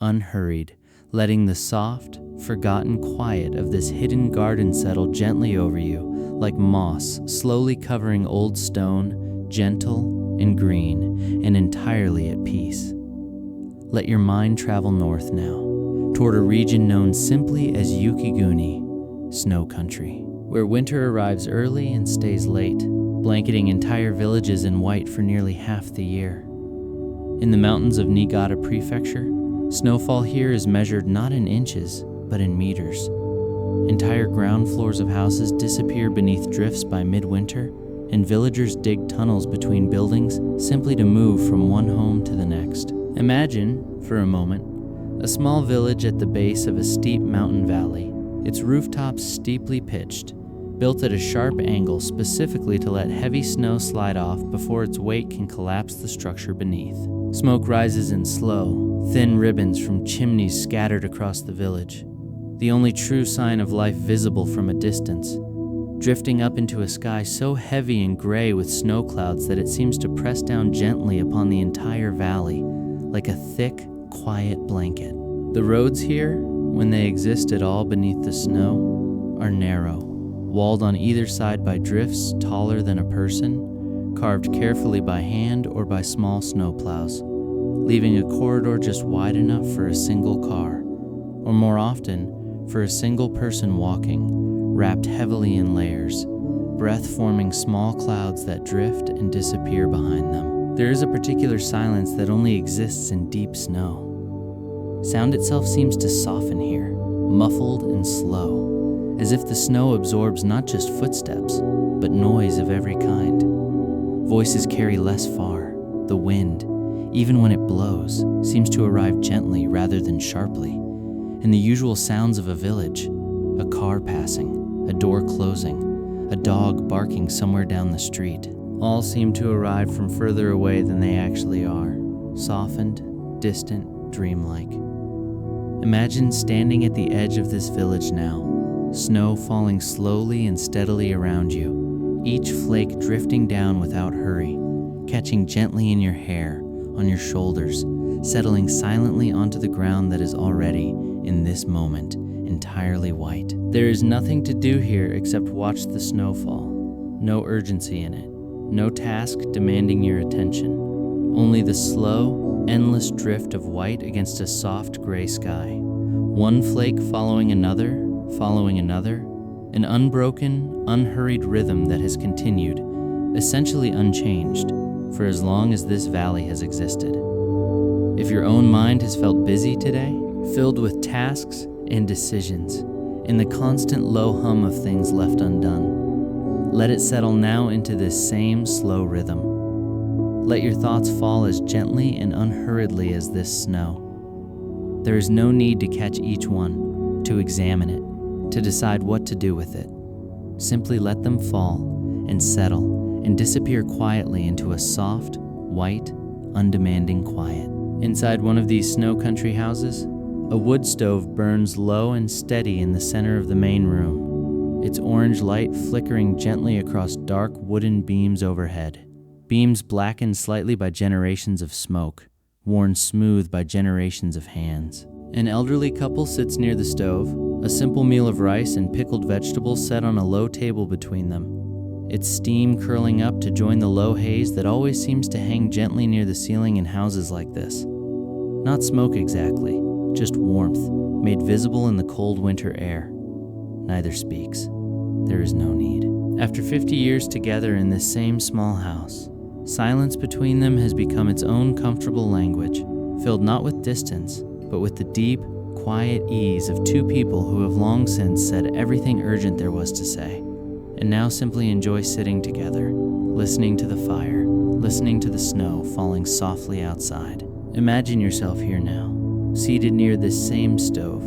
unhurried, letting the soft, forgotten quiet of this hidden garden settle gently over you, like moss slowly covering old stone, gentle and green, and entirely at peace. Let your mind travel north now, toward a region known simply as Yukiguni, snow country, where winter arrives early and stays late, blanketing entire villages in white for nearly half the year. In the mountains of Niigata Prefecture, snowfall here is measured not in inches, but in meters. Entire ground floors of houses disappear beneath drifts by midwinter, and villagers dig tunnels between buildings simply to move from one home to the next. Imagine, for a moment, a small village at the base of a steep mountain valley, its rooftops steeply pitched, built at a sharp angle specifically to let heavy snow slide off before its weight can collapse the structure beneath. Smoke rises in slow, thin ribbons from chimneys scattered across the village, the only true sign of life visible from a distance, drifting up into a sky so heavy and gray with snow clouds that it seems to press down gently upon the entire valley, like a thick, quiet blanket. The roads here, when they exist at all beneath the snow, are narrow, walled on either side by drifts taller than a person, carved carefully by hand or by small snowplows, leaving a corridor just wide enough for a single car, or more often, for a single person walking, wrapped heavily in layers, breath forming small clouds that drift and disappear behind them. There is a particular silence that only exists in deep snow. Sound itself seems to soften here, muffled and slow, as if the snow absorbs not just footsteps, but noise of every kind. Voices carry less far. The wind, even when it blows, seems to arrive gently rather than sharply. And the usual sounds of a village, a car passing, a door closing, a dog barking somewhere down the street, all seem to arrive from further away than they actually are, softened, distant, dreamlike. Imagine standing at the edge of this village now, snow falling slowly and steadily around you, each flake drifting down without hurry, catching gently in your hair, on your shoulders, settling silently onto the ground that is already, in this moment, entirely white. There is nothing to do here except watch the snow fall. No urgency in it. No task demanding your attention. Only the slow, endless drift of white against a soft gray sky. One flake following another, an unbroken, unhurried rhythm that has continued, essentially unchanged, for as long as this valley has existed. If your own mind has felt busy today, filled with tasks and decisions, in the constant low hum of things left undone, let it settle now into this same slow rhythm. Let your thoughts fall as gently and unhurriedly as this snow. There is no need to catch each one, to examine it, to decide what to do with it. Simply let them fall and settle and disappear quietly into a soft, white, undemanding quiet. Inside one of these snow country houses, a wood stove burns low and steady in the center of the main room, its orange light flickering gently across dark wooden beams overhead, beams blackened slightly by generations of smoke, worn smooth by generations of hands. An elderly couple sits near the stove, a simple meal of rice and pickled vegetables set on a low table between them, its steam curling up to join the low haze that always seems to hang gently near the ceiling in houses like this. Not smoke exactly, just warmth, made visible in the cold winter air. Neither speaks. There is no need. After 50 years together in this same small house, silence between them has become its own comfortable language, filled not with distance, but with the deep, quiet ease of two people who have long since said everything urgent there was to say, and now simply enjoy sitting together, listening to the fire, listening to the snow falling softly outside. Imagine yourself here now, seated near this same stove,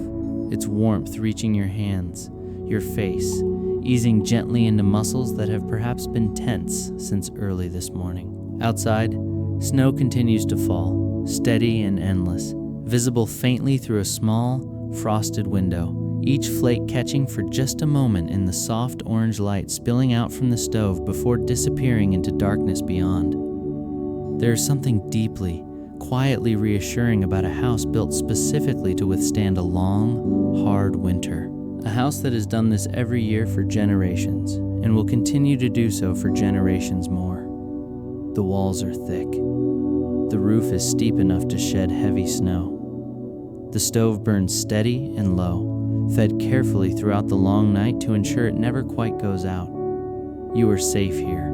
its warmth reaching your hands, your face, easing gently into muscles that have perhaps been tense since early this morning. Outside, snow continues to fall, steady and endless, visible faintly through a small, frosted window, each flake catching for just a moment in the soft orange light spilling out from the stove before disappearing into darkness beyond. There is something deeply, quietly reassuring about a house built specifically to withstand a long, hard winter. A house that has done this every year for generations and will continue to do so for generations more. The walls are thick. The roof is steep enough to shed heavy snow. The stove burns steady and low, fed carefully throughout the long night to ensure it never quite goes out. You are safe here,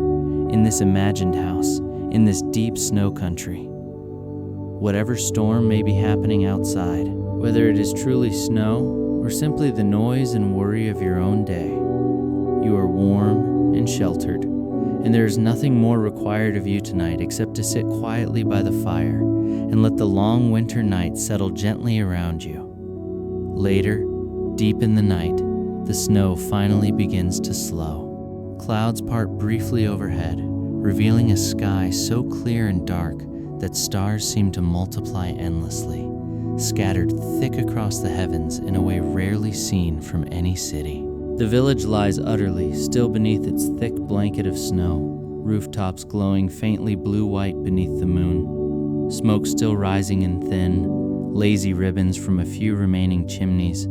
in this imagined house, in this deep snow country. Whatever storm may be happening outside, whether it is truly snow or simply the noise and worry of your own day, you are warm and sheltered, and there is nothing more required of you tonight except to sit quietly by the fire and let the long winter night settle gently around you. Later, deep in the night, the snow finally begins to slow. Clouds part briefly overhead, revealing a sky so clear and dark that stars seem to multiply endlessly, scattered thick across the heavens in a way rarely seen from any city. The village lies utterly still beneath its thick blanket of snow, rooftops glowing faintly blue-white beneath the moon, smoke still rising in thin, lazy ribbons from a few remaining chimneys,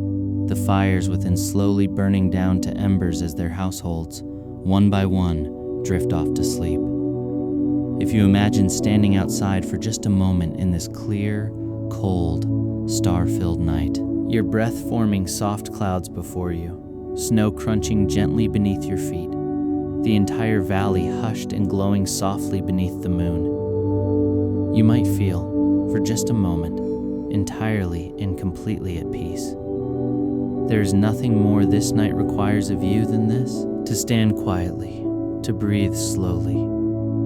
the fires within slowly burning down to embers as their households, one by one, drift off to sleep. If you imagine standing outside for just a moment in this clear, cold, star-filled night, your breath forming soft clouds before you, snow crunching gently beneath your feet, the entire valley hushed and glowing softly beneath the moon. You might feel, for just a moment, entirely and completely at peace. There is nothing more this night requires of you than this: to stand quietly, to breathe slowly,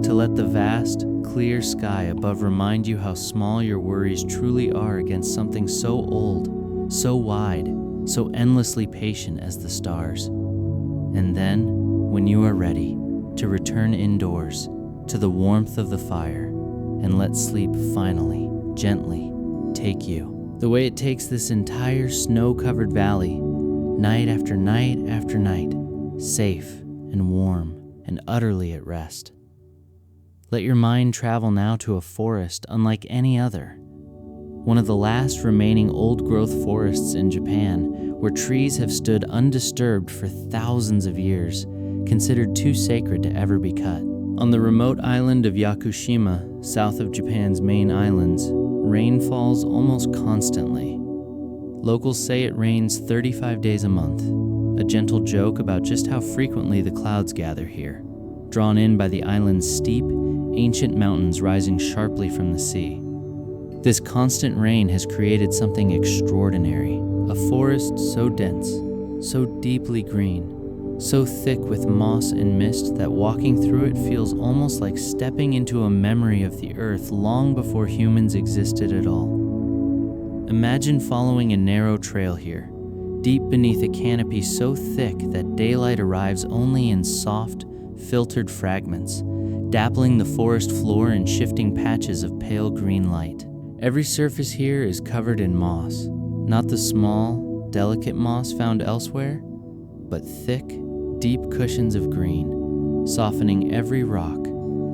to let the vast, clear sky above remind you how small your worries truly are against something so old, so wide, so endlessly patient as the stars. And then, when you are ready, to return indoors, to the warmth of the fire, and let sleep finally, gently, take you, the way it takes this entire snow-covered valley, night after night after night, safe and warm and utterly at rest. Let your mind travel now to a forest unlike any other, one of the last remaining old-growth forests in Japan, where trees have stood undisturbed for thousands of years, considered too sacred to ever be cut. On the remote island of Yakushima, south of Japan's main islands, rain falls almost constantly. Locals say it rains 35 days a month, a gentle joke about just how frequently the clouds gather here, drawn in by the island's steep, ancient mountains rising sharply from the sea. This constant rain has created something extraordinary, a forest so dense, so deeply green, so thick with moss and mist that walking through it feels almost like stepping into a memory of the earth long before humans existed at all. Imagine following a narrow trail here, deep beneath a canopy so thick that daylight arrives only in soft, filtered fragments, dappling the forest floor in shifting patches of pale green light. Every surface here is covered in moss, not the small, delicate moss found elsewhere, but thick, deep cushions of green, softening every rock,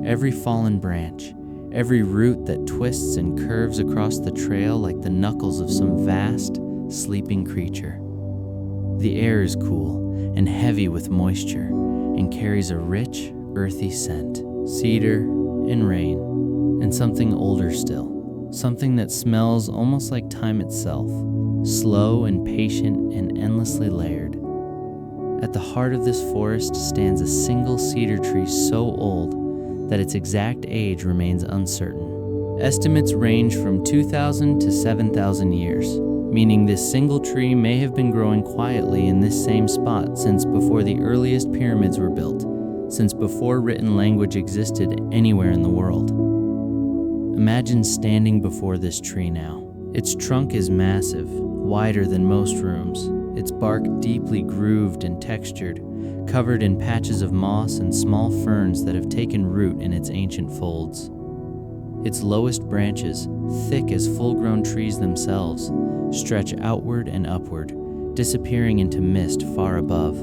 every fallen branch, every root that twists and curves across the trail like the knuckles of some vast, sleeping creature. The air is cool and heavy with moisture and carries a rich, earthy scent, cedar and rain, and something older still, something that smells almost like time itself, slow and patient and endlessly layered. At the heart of this forest stands a single cedar tree so old that its exact age remains uncertain. Estimates range from 2,000 to 7,000 years, meaning this single tree may have been growing quietly in this same spot since before the earliest pyramids were built, since before written language existed anywhere in the world. Imagine standing before this tree now. Its trunk is massive, wider than most rooms, its bark deeply grooved and textured, covered in patches of moss and small ferns that have taken root in its ancient folds. Its lowest branches, thick as full-grown trees themselves, stretch outward and upward, disappearing into mist far above.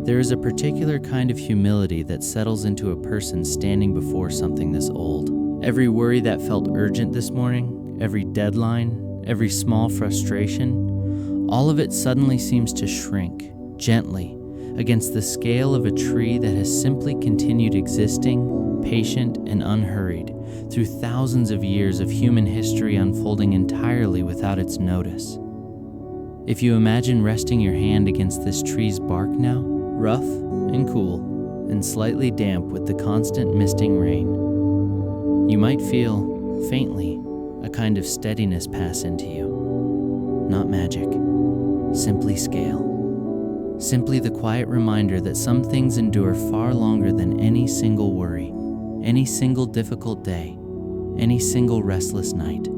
There is a particular kind of humility that settles into a person standing before something this old. Every worry that felt urgent this morning, every deadline, every small frustration, all of it suddenly seems to shrink, gently, against the scale of a tree that has simply continued existing, patient and unhurried, through thousands of years of human history unfolding entirely without its notice. If you imagine resting your hand against this tree's bark now, rough and cool, and slightly damp with the constant misting rain, you might feel, faintly, a kind of steadiness pass into you. Not magic, simply scale. Simply the quiet reminder that some things endure far longer than any single worry, any single difficult day, any single restless night.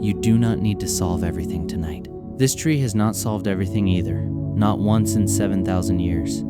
You do not need to solve everything tonight. This tree has not solved everything either, not once in 7,000 years.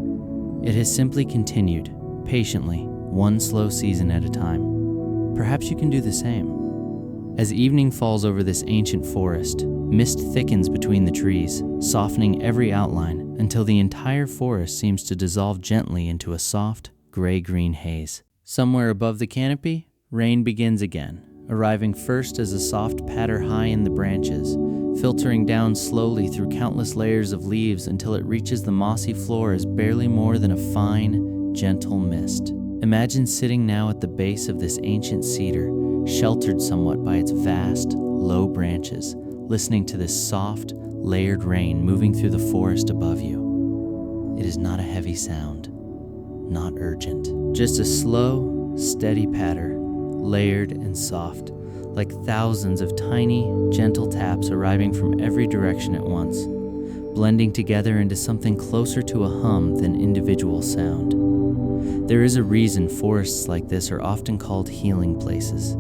It has simply continued, patiently, one slow season at a time. Perhaps you can do the same. As evening falls over this ancient forest, mist thickens between the trees, softening every outline until the entire forest seems to dissolve gently into a soft, gray-green haze. Somewhere above the canopy, rain begins again, arriving first as a soft patter high in the branches, filtering down slowly through countless layers of leaves until it reaches the mossy floor as barely more than a fine, gentle mist. Imagine sitting now at the base of this ancient cedar, sheltered somewhat by its vast, low branches, listening to this soft, layered rain moving through the forest above you. It is not a heavy sound, not urgent, just a slow, steady patter, layered and soft, like thousands of tiny, gentle taps arriving from every direction at once, blending together into something closer to a hum than individual sound. There is a reason forests like this are often called healing places.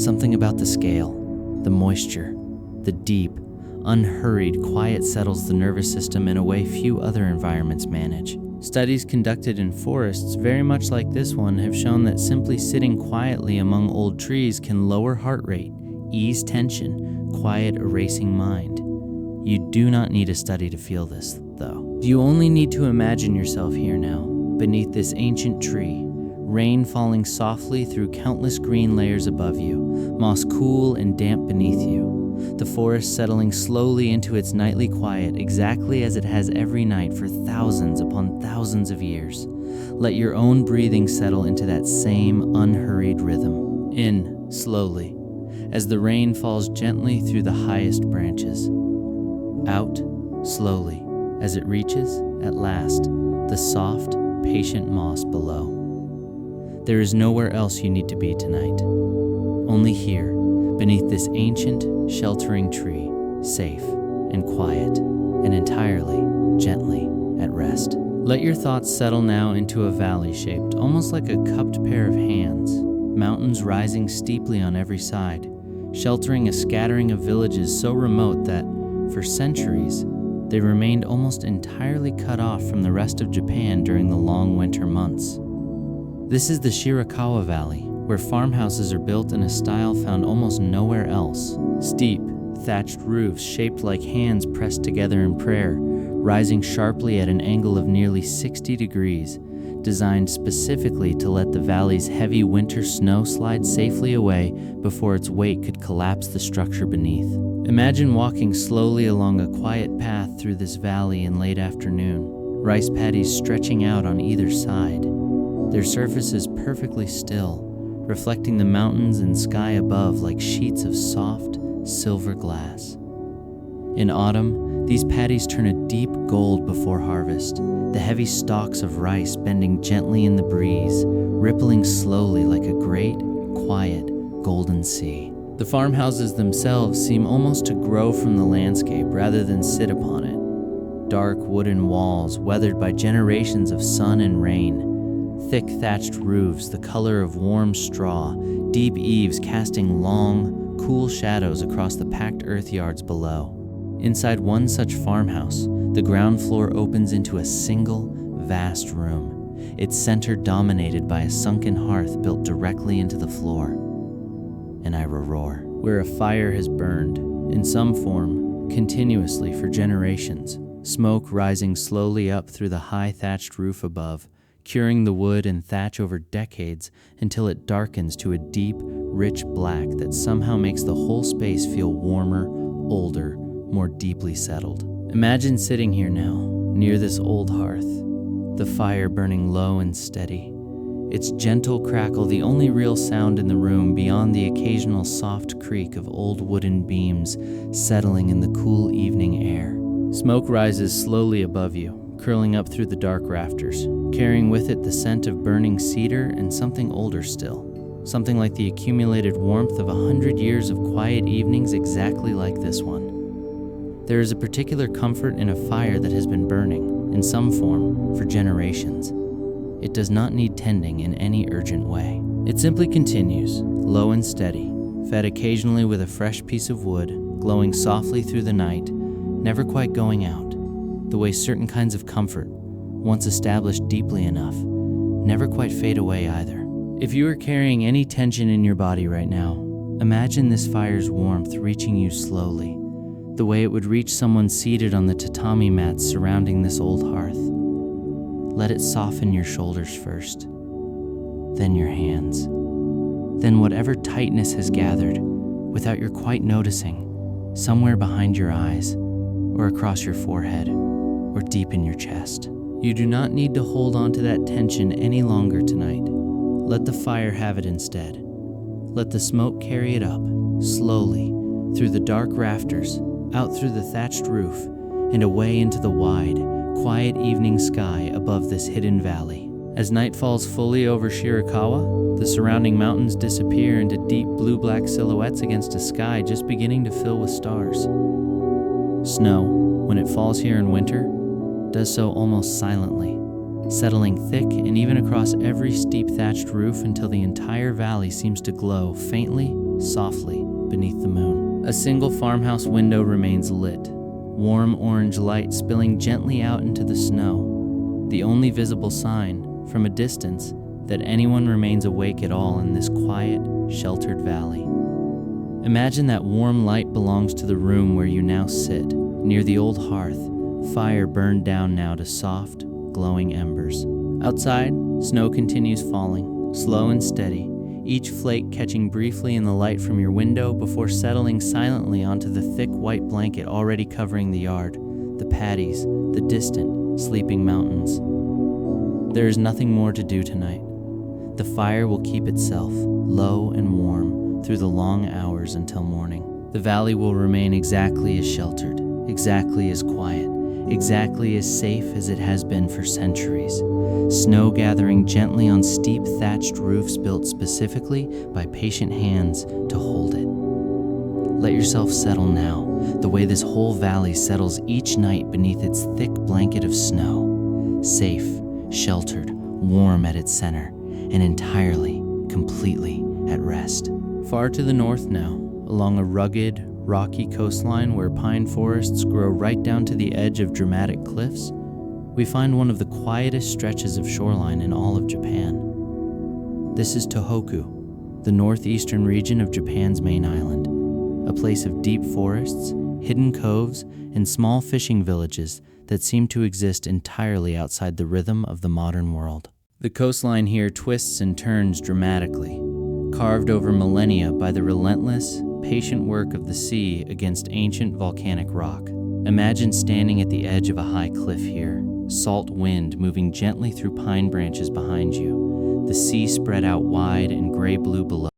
Something about the scale, the moisture, the deep, unhurried quiet settles the nervous system in a way few other environments manage. Studies conducted in forests very much like this one have shown that simply sitting quietly among old trees can lower heart rate, ease tension, quiet a racing mind. You do not need a study to feel this, though. You only need to imagine yourself here now, beneath this ancient tree, rain falling softly through countless green layers above you, moss cool and damp beneath you, the forest settling slowly into its nightly quiet exactly as it has every night for thousands upon thousands of years. Let your own breathing settle into that same unhurried rhythm. In, slowly, as the rain falls gently through the highest branches. Out, slowly, as it reaches, at last, the soft, patient moss below. There is nowhere else you need to be tonight. Only here, beneath this ancient, sheltering tree, safe and quiet and entirely, gently at rest. Let your thoughts settle now into a valley shaped almost like a cupped pair of hands, mountains rising steeply on every side, sheltering a scattering of villages so remote that, for centuries, they remained almost entirely cut off from the rest of Japan during the long winter months. This is the Shirakawa Valley, where farmhouses are built in a style found almost nowhere else. Steep, thatched roofs shaped like hands pressed together in prayer, rising sharply at an angle of nearly 60 degrees, designed specifically to let the valley's heavy winter snow slide safely away before its weight could collapse the structure beneath. Imagine walking slowly along a quiet path through this valley in late afternoon, rice paddies stretching out on either side, their surfaces perfectly still, reflecting the mountains and sky above like sheets of soft, silver glass. In autumn, these paddies turn a deep gold before harvest, the heavy stalks of rice bending gently in the breeze, rippling slowly like a great, quiet, golden sea. The farmhouses themselves seem almost to grow from the landscape rather than sit upon it. Dark wooden walls weathered by generations of sun and rain, thick thatched roofs the color of warm straw, deep eaves casting long, cool shadows across the packed earth yards below. Inside one such farmhouse, the ground floor opens into a single, vast room, its center dominated by a sunken hearth built directly into the floor. And I roar, where a fire has burned, in some form, continuously for generations, smoke rising slowly up through the high thatched roof above, curing the wood and thatch over decades until it darkens to a deep, rich black that somehow makes the whole space feel warmer, older, more deeply settled. Imagine sitting here now, near this old hearth, the fire burning low and steady, its gentle crackle the only real sound in the room beyond the occasional soft creak of old wooden beams settling in the cool evening air. Smoke rises slowly above you, curling up through the dark rafters, carrying with it the scent of burning cedar and something older still, something like the accumulated warmth of 100 years of quiet evenings exactly like this one. There is a particular comfort in a fire that has been burning, in some form, for generations. It does not need tending in any urgent way. It simply continues, low and steady, fed occasionally with a fresh piece of wood, glowing softly through the night, never quite going out, the way certain kinds of comfort, once established deeply enough, never quite fade away either. If you are carrying any tension in your body right now, imagine this fire's warmth reaching you slowly, the way it would reach someone seated on the tatami mats surrounding this old hearth. Let it soften your shoulders first, then your hands, then whatever tightness has gathered, without your quite noticing, somewhere behind your eyes, or across your forehead, or deep in your chest. You do not need to hold on to that tension any longer tonight. Let the fire have it instead. Let the smoke carry it up, slowly, through the dark rafters, out through the thatched roof, and away into the wide, quiet evening sky above this hidden valley. As night falls fully over Shirakawa, the surrounding mountains disappear into deep blue-black silhouettes against a sky just beginning to fill with stars. Snow, when it falls here in winter, does so almost silently, settling thick and even across every steep thatched roof until the entire valley seems to glow faintly, softly beneath the moon. A single farmhouse window remains lit, warm orange light spilling gently out into the snow, the only visible sign, from a distance, that anyone remains awake at all in this quiet, sheltered valley. Imagine that warm light belongs to the room where you now sit, near the old hearth, fire burned down now to soft, glowing embers. Outside, snow continues falling, slow and steady, each flake catching briefly in the light from your window before settling silently onto the thick white blanket already covering the yard, the paddies, the distant, sleeping mountains. There is nothing more to do tonight. The fire will keep itself low and warm through the long hours until morning. The valley will remain exactly as sheltered, exactly as quiet, exactly as safe as it has been for centuries. Snow gathering gently on steep thatched roofs built specifically by patient hands to hold it. Let yourself settle now, the way this whole valley settles each night beneath its thick blanket of snow. Safe, sheltered, warm at its center, and entirely, completely at rest. Far to the north now, along a rugged, rocky coastline where pine forests grow right down to the edge of dramatic cliffs, we find one of the quietest stretches of shoreline in all of Japan. This is Tohoku, the northeastern region of Japan's main island, a place of deep forests, hidden coves, and small fishing villages that seem to exist entirely outside the rhythm of the modern world. The coastline here twists and turns dramatically, carved over millennia by the relentless, patient work of the sea against ancient volcanic rock. Imagine standing at the edge of a high cliff here, salt wind moving gently through pine branches behind you, the sea spread out wide and gray-blue below.